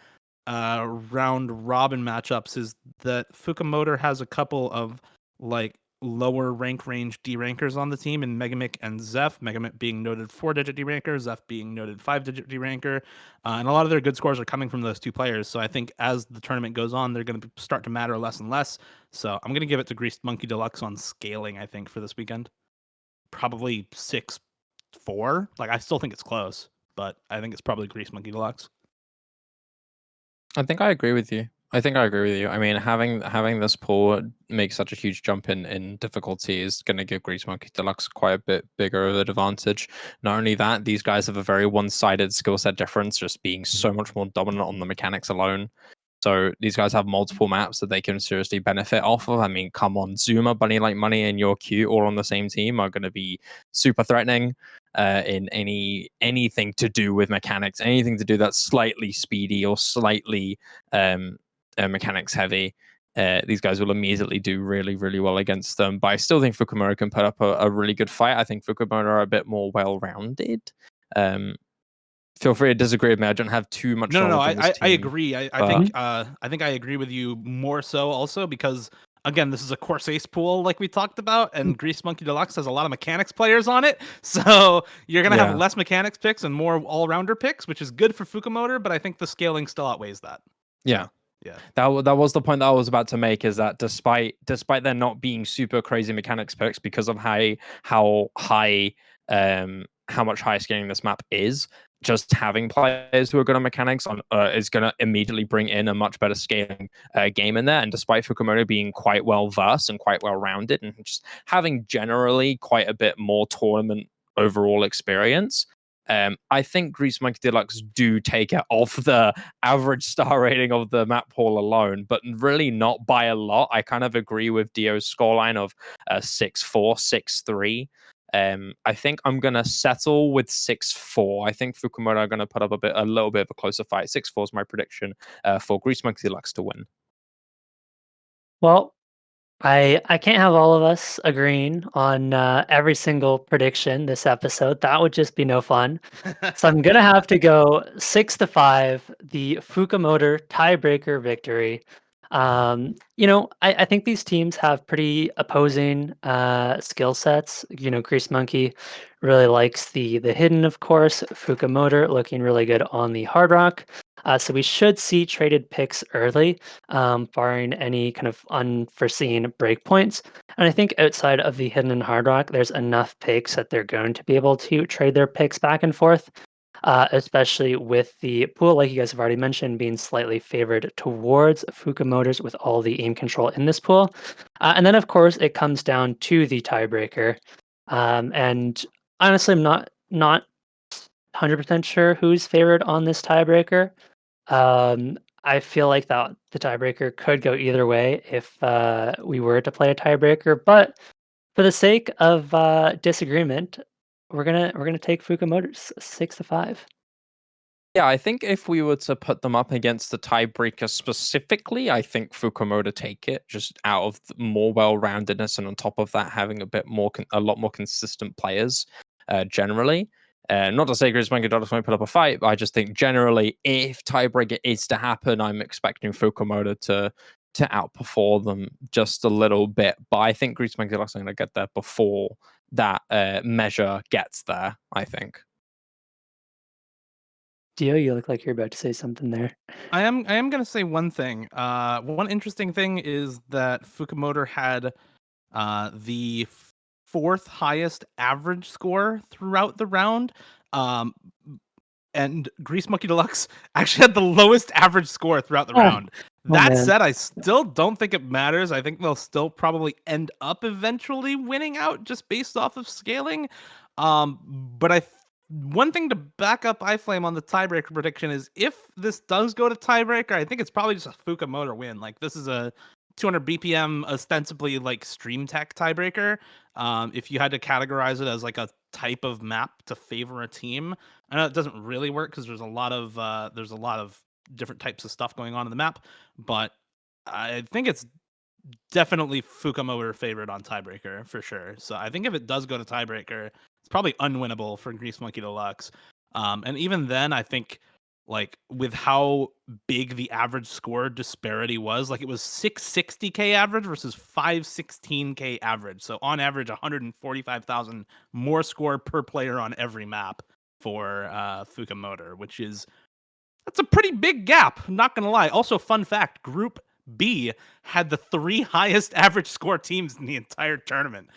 round robin matchups, is that Fukamotor has a couple of like lower rank range D rankers on the team in Megamic and Zeph. Megamic being noted 4-digit D ranker, Zeph being noted 5-digit D ranker, and a lot of their good scores are coming from those 2 players. So I think as the tournament goes on, they're going to start to matter less and less. So I'm going to give it to Greased Monkey Deluxe on scaling, I think, for this weekend. Probably 6-4. Like, I still think it's close, but I think it's probably Greased Monkey Deluxe. I think I agree with you. I mean, having this pool make such a huge jump in difficulty is going to give Grease Monkey Deluxe quite a bit bigger of an advantage. Not only that, these guys have a very one-sided skill set difference, just being so much more dominant on the mechanics alone. So these guys have multiple maps that they can seriously benefit off of. I mean, come on, Zuma, Bunny Like Money, and Your Q all on the same team are going to be super threatening in anything to do with mechanics, anything to do that's slightly speedy or slightly mechanics heavy. These guys will immediately do really, really well against them. But I still think Fukamoto can put up a really good fight. I think Fukamoto are a bit more well-rounded. Feel free to disagree with me. I don't have too much knowledge on this team, I agree. I think I agree with you more so also because, again, this is a Corsace pool like we talked about, and Grease Monkey Deluxe has a lot of mechanics players on it. So you're going to have less mechanics picks and more all-rounder picks, which is good for Fukamoto, but I think the scaling still outweighs that. Yeah. Yeah. That was the point that I was about to make, is that despite there not being super crazy mechanics picks because of how high how much high scaling this map is, just having players who are good on mechanics is going to immediately bring in a much better scaling game in there. And despite Fukumoto being quite well versed and quite well rounded, and just having generally quite a bit more tournament overall experience, I think Grease Monkey Deluxe do take it off the average star rating of the map pool alone, but really not by a lot. I kind of agree with Dio's scoreline of 6-4, 6-3. I think I'm gonna settle with 6-4. I think Fukumoto are gonna put up a little bit of a closer fight. 6-4 is my prediction for Grease Monkey Deluxe to win. Well, I can't have all of us agreeing on every single prediction this episode. That would just be no fun. So I'm gonna have to go 6-5, the Fukumoto tiebreaker victory. I think these teams have pretty opposing skill sets. Grease Monkey really likes the hidden, of course. Fukumoto looking really good on the hard rock. So we should see traded picks early, barring any kind of unforeseen breakpoints. And I think outside of the hidden and hard rock, there's enough picks that they're going to be able to trade their picks back and forth, especially with the pool, like you guys have already mentioned, being slightly favored towards Fukumoto's with all the aim control in this pool. And then, of course, it comes down to the tiebreaker. And honestly, I'm not 100% sure who's favored on this tiebreaker. I feel like that the tiebreaker could go either way if we were to play a tiebreaker, but for the sake of disagreement, we're gonna take Fukumoto's 6-5. Yeah, I think if we were to put them up against the tiebreaker specifically, I think Fukumoto take it just out of more well-roundedness, and on top of that, having a lot more consistent players generally. Not to say Grizz Monkey Dollars won't put up a fight, but I just think generally, if tiebreaker is to happen, I'm expecting Fukumoto to outperform them just a little bit. But I think Grizz Monkey Dollars are going to get there before that measure gets there, I think. Dio, you look like you're about to say something there. I am gonna say one thing. One interesting thing is that Fukumoto had the fourth highest average score throughout the round. And Grease Monkey Deluxe actually had the lowest average score throughout the round. That man. said, I still don't think it matters. I think they'll still probably end up eventually winning out just based off of scaling. But one thing to back up iFlame on the tiebreaker prediction is if this does go to tiebreaker, I think it's probably just a Fukumoto win. Like this is a 200 BPM ostensibly like stream tech tiebreaker. If you had to categorize it as like a type of map to favor a team, I know it doesn't really work because there's a lot of different types of stuff going on in the map, but I think it's definitely Fukumoto favored on tiebreaker for sure. So I think if it does go to tiebreaker, it's probably unwinnable for Grease Monkey Deluxe. And even then, I think like with how big the average score disparity was, like it was 660k average versus 516k average. So on average, 145,000 more score per player on every map for Fukumoto, that's a pretty big gap. I'm not gonna lie. Also, fun fact: Group B had the 3 highest average score teams in the entire tournament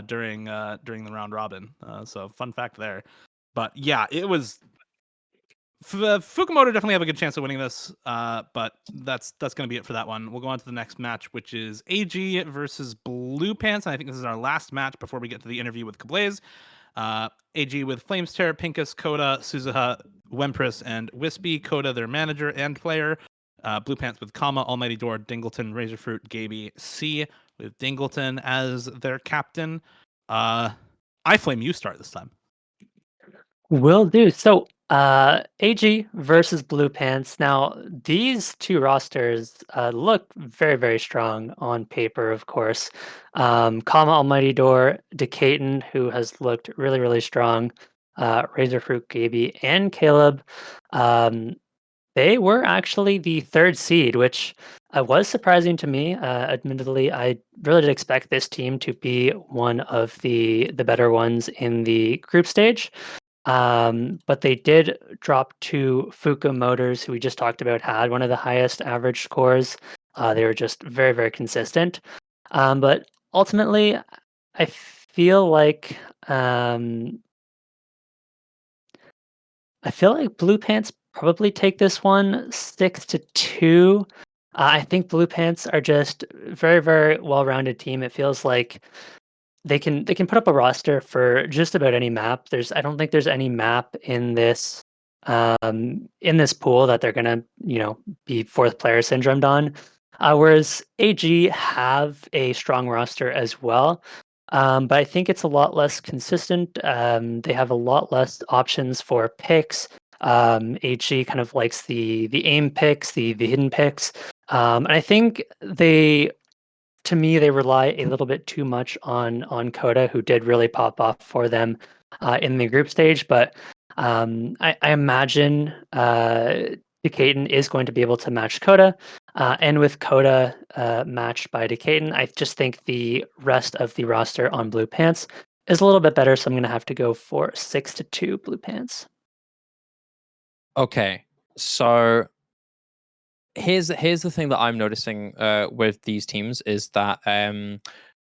during the round robin. So fun fact there. But yeah, it was Fukumoto definitely have a good chance of winning this. But that's gonna be it for that one. We'll go on to the next match, which is AG versus Blue Pants. And I think this is our last match before we get to the interview with Kablaze. AG with Flames Terror, Pinkus, Koda, Suzuha, Wempress, and Wispy. Koda, their manager and player. Blue Pants with Kama, Almighty Door, Dingleton, Razorfruit, Gaby, C with Dingleton as their captain. iFlame, you start this time. Will do. So, AG versus Blue Pants. Now, these two rosters look very, very strong on paper, of course. Kama Almighty Door, Decaton, who has looked really, really strong. Razorfruit, Gaby, and Caleb. Um, they were actually the third seed, which was surprising to me. Admittedly, I really did expect this team to be one of the better ones in the group stage. But they did drop to Fuka Motors, who we just talked about had one of the highest average scores. They were just very, very consistent. But ultimately, I feel like I feel like Blue Pants probably take this one 6-2. I think Blue Pants are just very, very well-rounded team. It feels like they can put up a roster for just about any map. I don't think there's any map in this pool that they're gonna, be fourth player syndromed on. Whereas AG have a strong roster as well. But I think it's a lot less consistent. They have a lot less options for picks. AG kind of likes the aim picks, the hidden picks. And I think to me, they rely a little bit too much on Coda, who did really pop off for them in the group stage. But I imagine Decatur is going to be able to match Coda, and with Coda matched by Decatur, I just think the rest of the roster on Blue Pants is a little bit better. So I'm going to have to go for 6-2 Blue Pants. Okay, so here's the thing that I'm noticing with these teams is that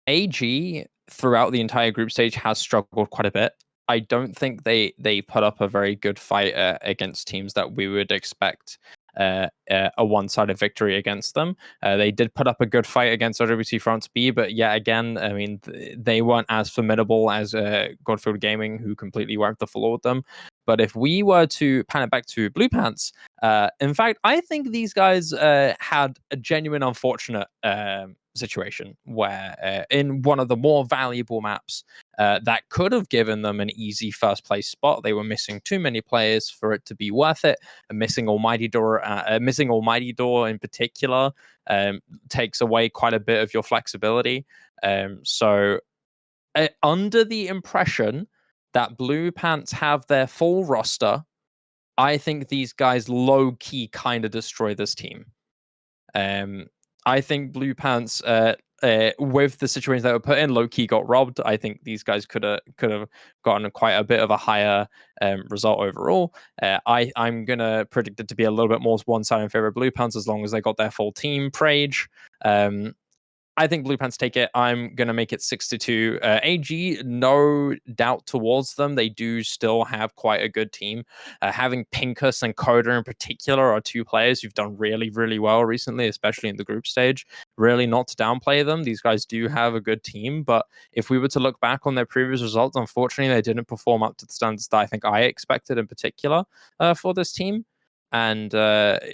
AG throughout the entire group stage has struggled quite a bit. I don't think they put up a very good fight against teams that we would expect a one-sided victory against them. They did put up a good fight against OWC France B, but yeah, again, I mean, they weren't as formidable as Godfield Gaming, who completely wiped the floor with them. But if we were to pan it back to Blue Pants, in fact, I think these guys had a genuine unfortunate situation where in one of the more valuable maps that could have given them an easy first place spot, they were missing too many players for it to be worth it. And missing Almighty Door in particular takes away quite a bit of your flexibility. So under the impression that Blue Pants have their full roster, I think these guys low key kind of destroy this team. I think Blue Pants, with the situation that were put in, low key got robbed. I think these guys could have gotten quite a bit of a higher result overall. I'm gonna predict it to be a little bit more one side in favor of Blue Pants as long as they got their full team. Prage. I think Blue Pants take it. I'm going to make it 6-2. AG, no doubt towards them. They do still have quite a good team. Having Pinkus and Coda in particular are two players who've done really, really well recently, especially in the group stage. Really not to downplay them. These guys do have a good team, but if we were to look back on their previous results, unfortunately, they didn't perform up to the standards that I think I expected in particular for this team. And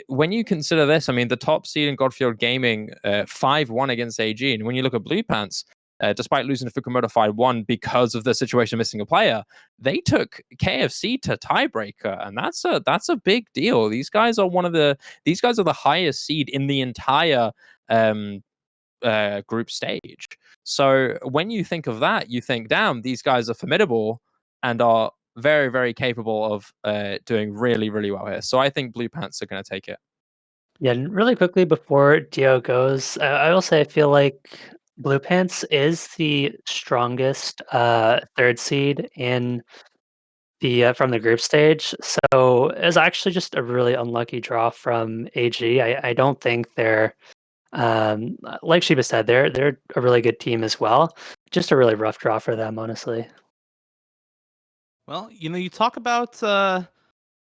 when you consider this, I mean, the top seed in Godfield Gaming 5-1 against AG. And when you look at Blue Pants, despite losing to Fukumoto 5-1 because of the situation missing a player, they took KFC to tiebreaker. And that's a big deal. These guys are the highest seed in the entire group stage. So when you think of that, you think, damn, these guys are formidable and are very, very capable of doing really, really well here. So I think Blue Pants are going to take it. Yeah, and really quickly before Dio goes, I will say I feel like Blue Pants is the strongest third seed in the from the group stage. So it's actually just a really unlucky draw from AG. I don't think they're like Sheba said, they're a really good team as well. Just a really rough draw for them, honestly. Well, you talk about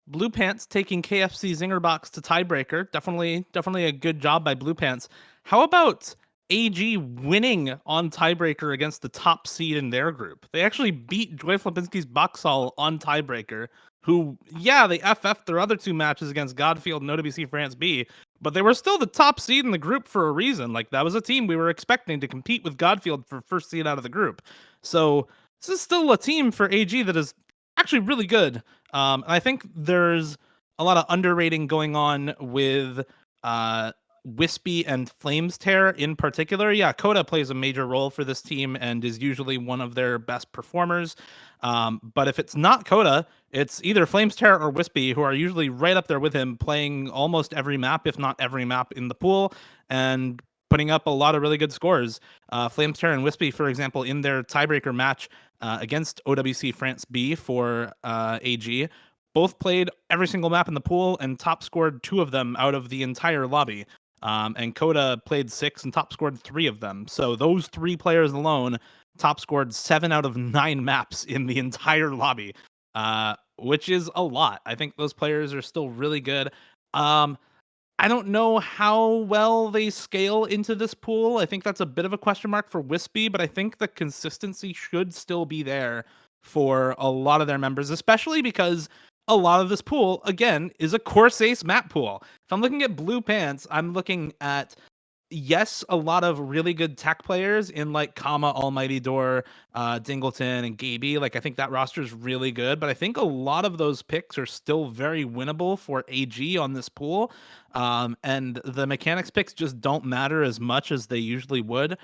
Blue Pants taking KFC Zinger Box to tiebreaker. Definitely a good job by Blue Pants. How about AG winning on tiebreaker against the top seed in their group? They actually beat Joy Flapinski's Boxall on tiebreaker, who, yeah, they FF'd their other two matches against Godfield and OWC France B, but they were still the top seed in the group for a reason. Like, that was a team we were expecting to compete with Godfield for first seed out of the group. So this is still a team for AG that is actually really good. And I think there's a lot of underrating going on with Wispy and Flames Tear in particular. Yeah, Coda plays a major role for this team and is usually one of their best performers. But if it's not Coda, it's either Flames Tear or Wispy, who are usually right up there with him, playing almost every map, if not every map in the pool, and putting up a lot of really good scores. Flames Tear and Wispy, for example, in their tiebreaker match against OWC France B for AG, both played every single map in the pool and top scored 2 of them out of the entire lobby. And Coda played 6 and top scored 3 of them. So those 3 players alone top scored 7 out of 9 maps in the entire lobby. which is a lot. I think those players are still really good. I don't know how well they scale into this pool. I think that's a bit of a question mark for Wispy, but I think the consistency should still be there for a lot of their members, especially because a lot of this pool, again, is a Corsace map pool. If I'm looking at Blue Pants, I'm looking at, yes, a lot of really good tech players in like Kama, Almighty Door, Dingleton, and Gaby. Like I think that roster is really good, but I think a lot of those picks are still very winnable for AG on this pool. And the mechanics picks just don't matter as much as they usually would.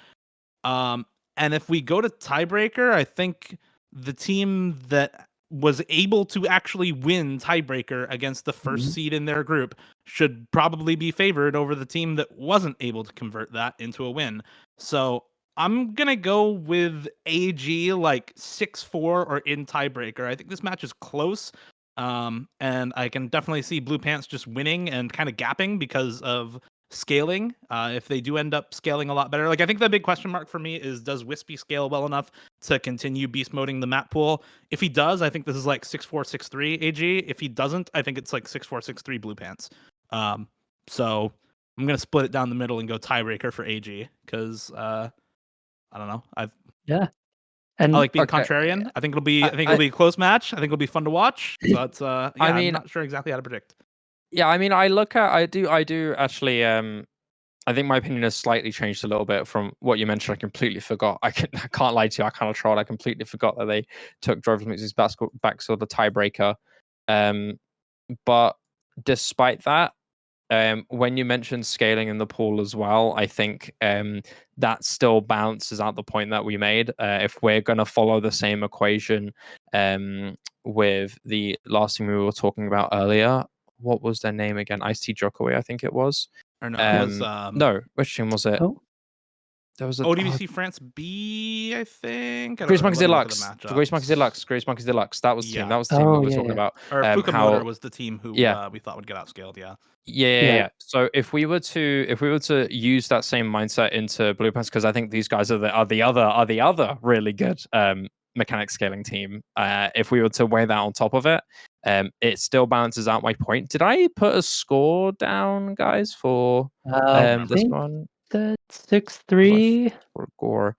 And if we go to tiebreaker, I think the team that was able to actually win tiebreaker against the first seed in their group should probably be favored over the team that wasn't able to convert that into a win. So I'm gonna go with AG like 6-4 or in tiebreaker. I think this match is close. And I can definitely see Blue Pants just winning and kind of gapping because of scaling. If they do end up scaling a lot better, like I think the big question mark for me is, does Wispy scale well enough to continue beast moding the map pool? If he does, I think this is like 6-4, 6-3 AG. If he doesn't, I think it's like 6-4, 6-3 Blue Pants. So I'm gonna split it down the middle and go tiebreaker for AG because I don't know. Yeah. And I like being Okay. contrarian. I think it'll be. I- I think it'll be a close match. I think it'll be fun to watch. But yeah, I mean- I'm not sure exactly how to predict. Yeah, I mean, I do actually. I think my opinion has slightly changed a little bit from what you mentioned. I completely forgot. I can't lie to you. I kind of trolled. I completely forgot that they took Driver Mix's back sort of tiebreaker. But despite that, when you mentioned scaling in the pool as well, I think that still balances out the point that we made. If we're going to follow the same equation with the last thing we were talking about earlier, what was their name again? Ice-T Jokaway, I think it was. Or no, it was No, which team was it? Oh. There was a ODBC France B, I think. I don't Grease know, Monkeys let me look at Deluxe. the The Grease Monkeys matchups. Deluxe. Grease Monkeys Deluxe. That was the team. Yeah. That was the team Oh, we were yeah, talking yeah. about. Or how Fukamotor was the team who Yeah. we thought would get outscaled. Yeah. Yeah. So if we were to use that same mindset into Blue Pants, because I think these guys are the other really good mechanic scaling team. If we were to weigh that on top of it, it still balances out my point. Did I put a score down, guys, for I this think one? that's 6-3. For Gore.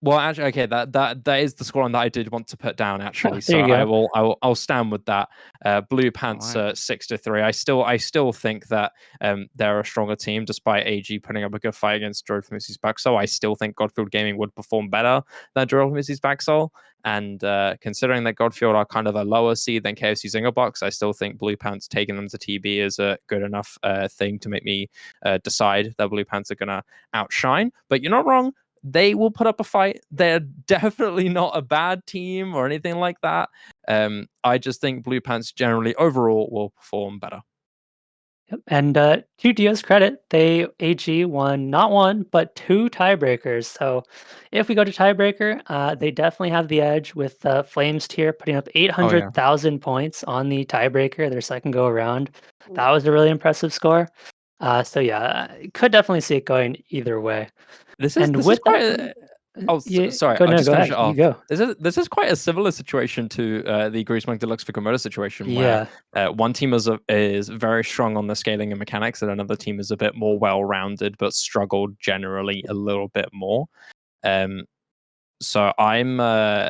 Well, actually, okay, that is the scoreline that I did want to put down. Actually, There so you go. I'll stand with that. Blue Pants Alright. 6-3. I still think that they're a stronger team, despite AG putting up a good fight against Droid from Missy's Backsoul. I still think Godfield Gaming would perform better than Droid from Missy's Backsoul. And considering that Godfield are kind of a lower seed than KFC Zingerbox, I still think Blue Pants taking them to TB is a good enough thing to make me decide that Blue Pants are gonna outshine. But you're not wrong. They will put up a fight. They're definitely not a bad team or anything like that. I just think Blue Pants generally overall will perform better. Yep. And to Dio's credit, AG won not one but 2 tiebreakers. So if we go to tiebreaker, they definitely have the edge with Flames tier putting up 800,000 points on the tiebreaker, their second go around. That was a really impressive score. So yeah, could definitely see it going either way. This is with quite. that, Sorry. Go, I'll no, just go finish ahead. it off. You go. This is quite a similar situation to the Grease Monk Deluxe Fukamoto situation, Yeah. where one team is very strong on the scaling and mechanics, and another team is a bit more well-rounded, but struggled generally a little bit more. So I'm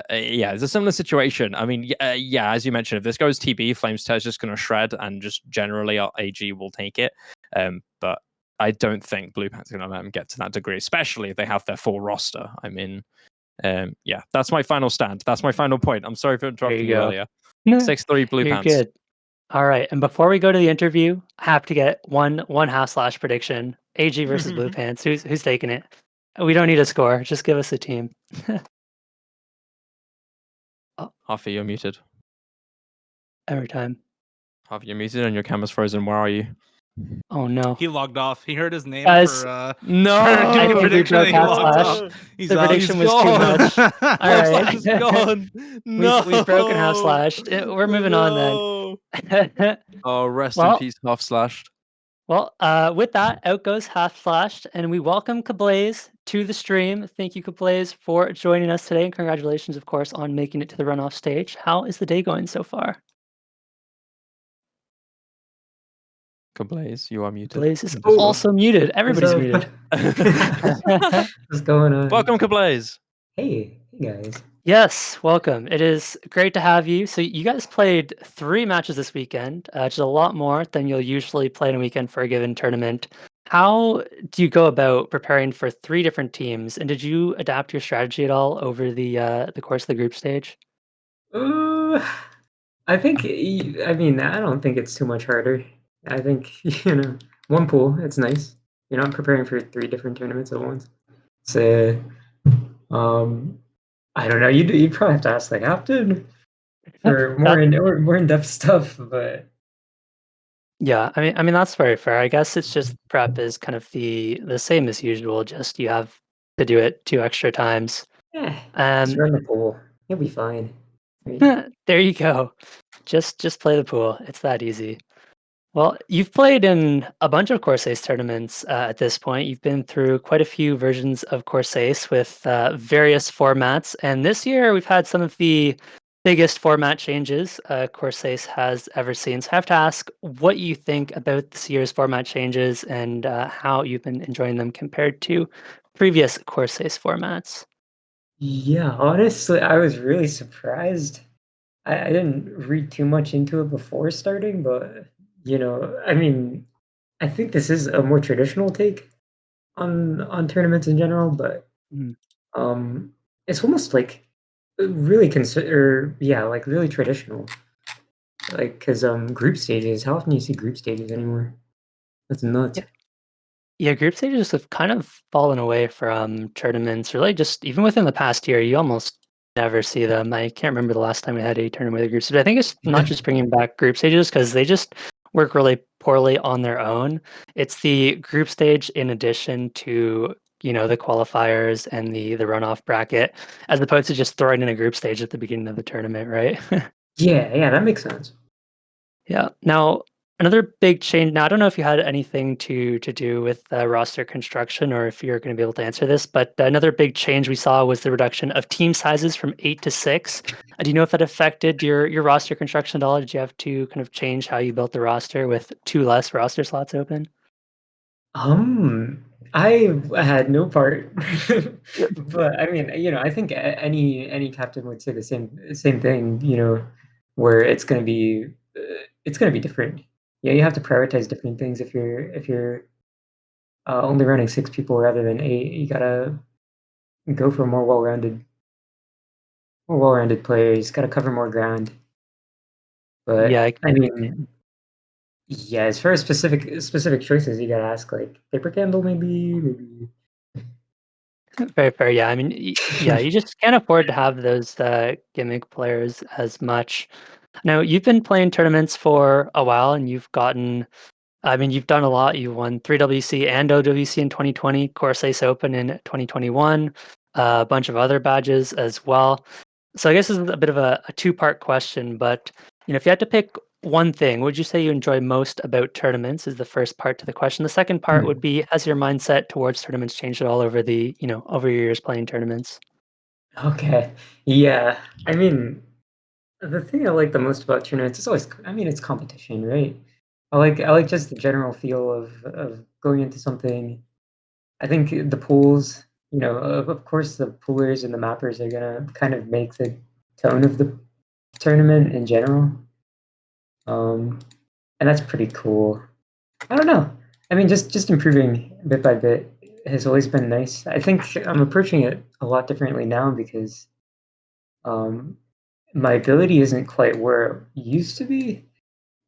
it's a similar situation. I mean, as you mentioned, if this goes TB, Flames is just going to shred, and just generally our AG will take it. But I don't think Blue Pants are going to let them get to that degree, especially if they have their full roster. I mean, that's my final stand. That's my final point. I'm sorry for interrupting you earlier. 6-3 Blue You're Pants. good. All right, and before we go to the interview, I have to get one half/slash prediction. AG versus Blue Pants. Who's taking it? We don't need a score. Just give us a team. Harvey, you're muted. Every time. Harvey, you're muted and your camera's frozen. Where are you? Oh no. He logged off. He heard his name Guys, for no. for doing a prediction and he broke logged half/slash. off. He's The out. prediction He's was too gone. much. All right. Half-slash is gone. No. We've broken half/slashed. We're moving on then. Oh, rest in Well, peace, Half-slashed. Well, with that, out goes Half Flashed, and we welcome Kablaze to the stream. Thank you, Kablaze, for joining us today, and congratulations, of course, on making it to the runoff stage. How is the day going so far? Kablaze, you are muted. Blaze is Oh. also muted. Everybody's up? muted. What's going on? Welcome, Kablaze. Hey guys. Yes, welcome. It is great to have you. So you guys played 3 matches this weekend, which is a lot more than you'll usually play in a weekend for a given tournament. How do you go about preparing for 3 different teams, and did you adapt your strategy at all over the course of the group stage? I think I mean I don't think it's too much harder. I think one pool. It's nice. You're not preparing for 3 different tournaments at once. So, I don't know. You probably have to ask the captain for more in depth stuff. But Yeah, I mean that's very fair. I guess it's just prep is kind of the same as usual. Just you have to do it 2 extra times. yeah, just Um, run the pool. You'll be fine. Right? there you go. Just play the pool. It's that easy. Well, you've played in a bunch of Corsace tournaments at this point. You've been through quite a few versions of Corsace with various formats, and this year we've had some of the biggest format changes Corsace has ever seen. So I have to ask what you think about this year's format changes and how you've been enjoying them compared to previous Corsace formats. Yeah, honestly, I was really surprised. I didn't read too much into it before starting, but I mean, I think this is a more traditional take on tournaments in general, but Mm. it's almost like really consider yeah, like really traditional. Like because group stages, how often do you see group stages anymore? That's nuts. Yeah. Yeah, group stages have kind of fallen away from tournaments. Really, just even within the past year, you almost never see them. I can't remember the last time we had a tournament with a group stage. I think it's not just bringing back group stages because they just work really poorly on their own. It's the group stage in addition to the qualifiers and the runoff bracket, as opposed to just throwing in a group stage at the beginning of the tournament, right? Yeah, that makes sense. Yeah. Now, another big change. Now, I don't know if you had anything to do with roster construction or if you're going to be able to answer this, but another big change we saw was the reduction of team sizes from 8 to 6. Do you know if that affected your roster construction at all? Did you have to kind of change how you built the roster with 2 less roster slots open? I had no part, Yep. but I mean, I think any captain would say the same thing. Where it's gonna be different. Yeah, you have to prioritize different things if you're only running 6 people rather than 8. You gotta go for more well-rounded players. Gotta cover more ground. Yeah, But I mean, yeah, as far as specific choices, you gotta ask like paper candle maybe. very fair. Yeah, I mean, yeah, you just can't afford to have those gimmick players as much. Now, you've been playing tournaments for a while, and you've done a lot. You won 3WC and OWC in 2020, Corsace Open in 2021, a bunch of other badges as well. So I guess this is a bit of a two-part question, but if you had to pick one thing, would you say you enjoy most about tournaments? Is the first part to the question. The second part would be: has your mindset towards tournaments changed at all over over your years playing tournaments? Okay. Yeah. I mean, the thing I like the most about tournaments is always, I mean, it's competition, right? I like just the general feel of going into something. I think the pools, of course, the poolers and the mappers are gonna kind of make the tone of the tournament in general. Um, and that's pretty cool. I don't know. I mean, just improving bit by bit has always been nice. I think I'm approaching it a lot differently now because um, my ability isn't quite where it used to be.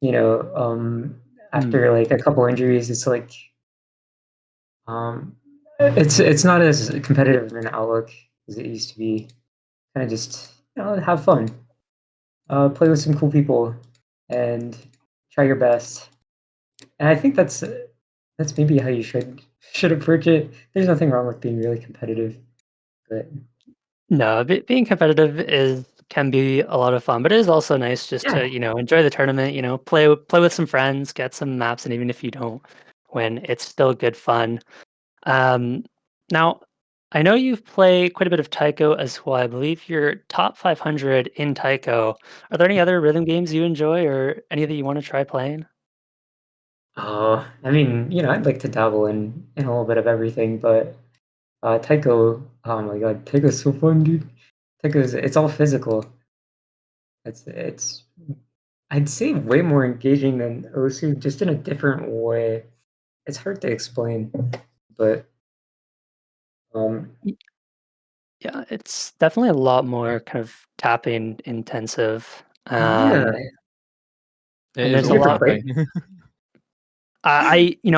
You know, um, Hmm. After like a couple injuries, it's like it's not as competitive of an outlook as it used to be. Kind of just have fun, play with some cool people, and try your best. And I think that's maybe how you should approach it. There's nothing wrong with being really competitive, but No, being competitive is can be a lot of fun, but it is also nice just to yeah, enjoy the tournament. Play with some friends, get some maps, and even if you don't when it's still good fun. Now, I know you play quite a bit of Taiko as well. I believe you're top 500 in Taiko. Are there any other rhythm games you enjoy or any that you want to try playing? Oh, I mean, I'd like to dabble in a little bit of everything, but Taiko, oh my god, Taiko's so fun, dude. It's all physical. It's I'd say way more engaging than Osu, just in a different way. It's hard to explain, but Y- Yeah, it's definitely a lot more kind of tapping intensive. yeah. It And is there's Have a all you ever lot. played? tapping.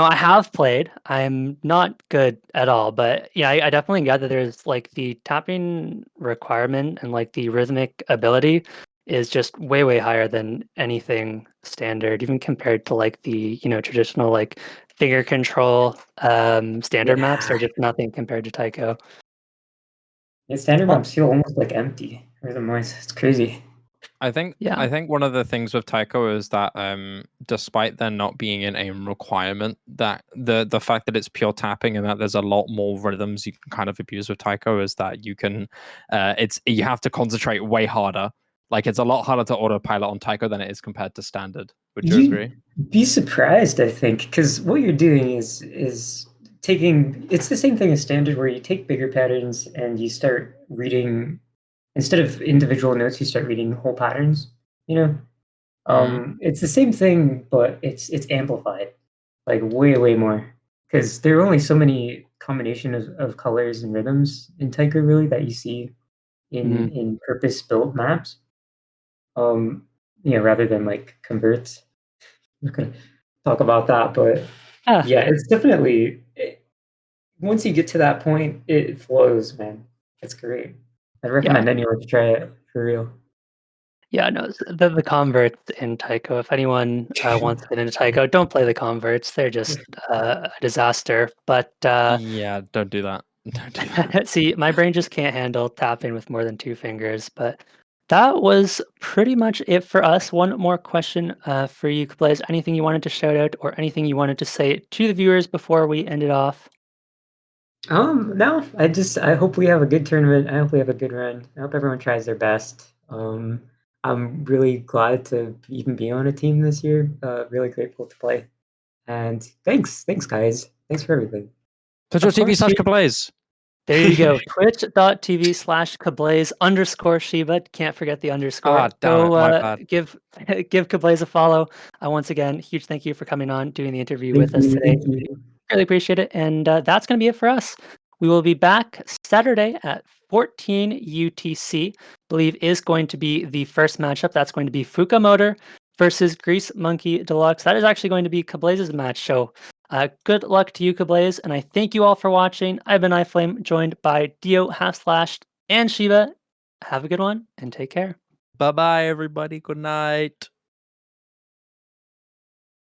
I have played. I'm not good at all, but yeah, I definitely got that there's like the tapping requirement and like the rhythmic ability is just way, way higher than anything standard, even compared to like the, traditional like finger control standard maps Yeah. are just nothing compared to Taiko. Yeah, standard Oh, maps feel almost like empty rhythm-wise. It's crazy. Yeah. I think one of the things with Taiko is that despite there not being an aim requirement, that the fact that it's pure tapping and that there's a lot more rhythms you can kind of abuse with Taiko is that you have to concentrate way harder. Like it's a lot harder to autopilot on Taiko than it is compared to standard. Would you You'd agree? be surprised, I think, because what you're doing is taking. It's the same thing as standard, where you take bigger patterns and you start reading instead of individual notes, you start reading whole patterns. You know, Mm. it's the same thing, but it's amplified, like way way more, because there are only so many combination of colors and rhythms in Taiko really that you see Mhm. in purpose built maps. Um, rather than like converts. I'm not gonna talk about that, but Yeah. yeah, it's definitely once you get to that point, it flows, man. It's great. I'd Yeah. recommend anyone to try it for real. Yeah, no, the converts in Taiko, if anyone wants to get into Taiko, don't play the converts. They're just a disaster. But Yeah, don't do that. Don't do that. see, my brain just can't handle tapping with more than two fingers. But that was pretty much it for us. One more question for you, Kablaze. Anything you wanted to shout out or anything you wanted to say to the viewers before we end it off? No, I hope we have a good tournament. I hope we have a good run. I hope everyone tries their best. I'm really glad to even be on a team this year. Really grateful to play. And thanks guys. Thanks for everything. Of Twitch.tv course, slash Kablaze. there you go. Twitch.tv/Kablaze_Shiba. Can't forget the underscore. Damn it, Go my bad. give Kablaze a follow. Once again, huge thank you for coming on, doing the interview Thank with us you. today. Thank you. Really appreciate it. And that's going to be it for us. We will be back Saturday at 14 UTC. Believe is going to be the first matchup. That's going to be Fuka Motor versus Grease Monkey Deluxe. That is actually going to be Kablaze's match. So good luck to you, Kablaze. And I thank you all for watching. I've been iFlame, joined by Dio, Half Slashed, and Shiba. Have a good one and take care. Bye bye, everybody. Good night.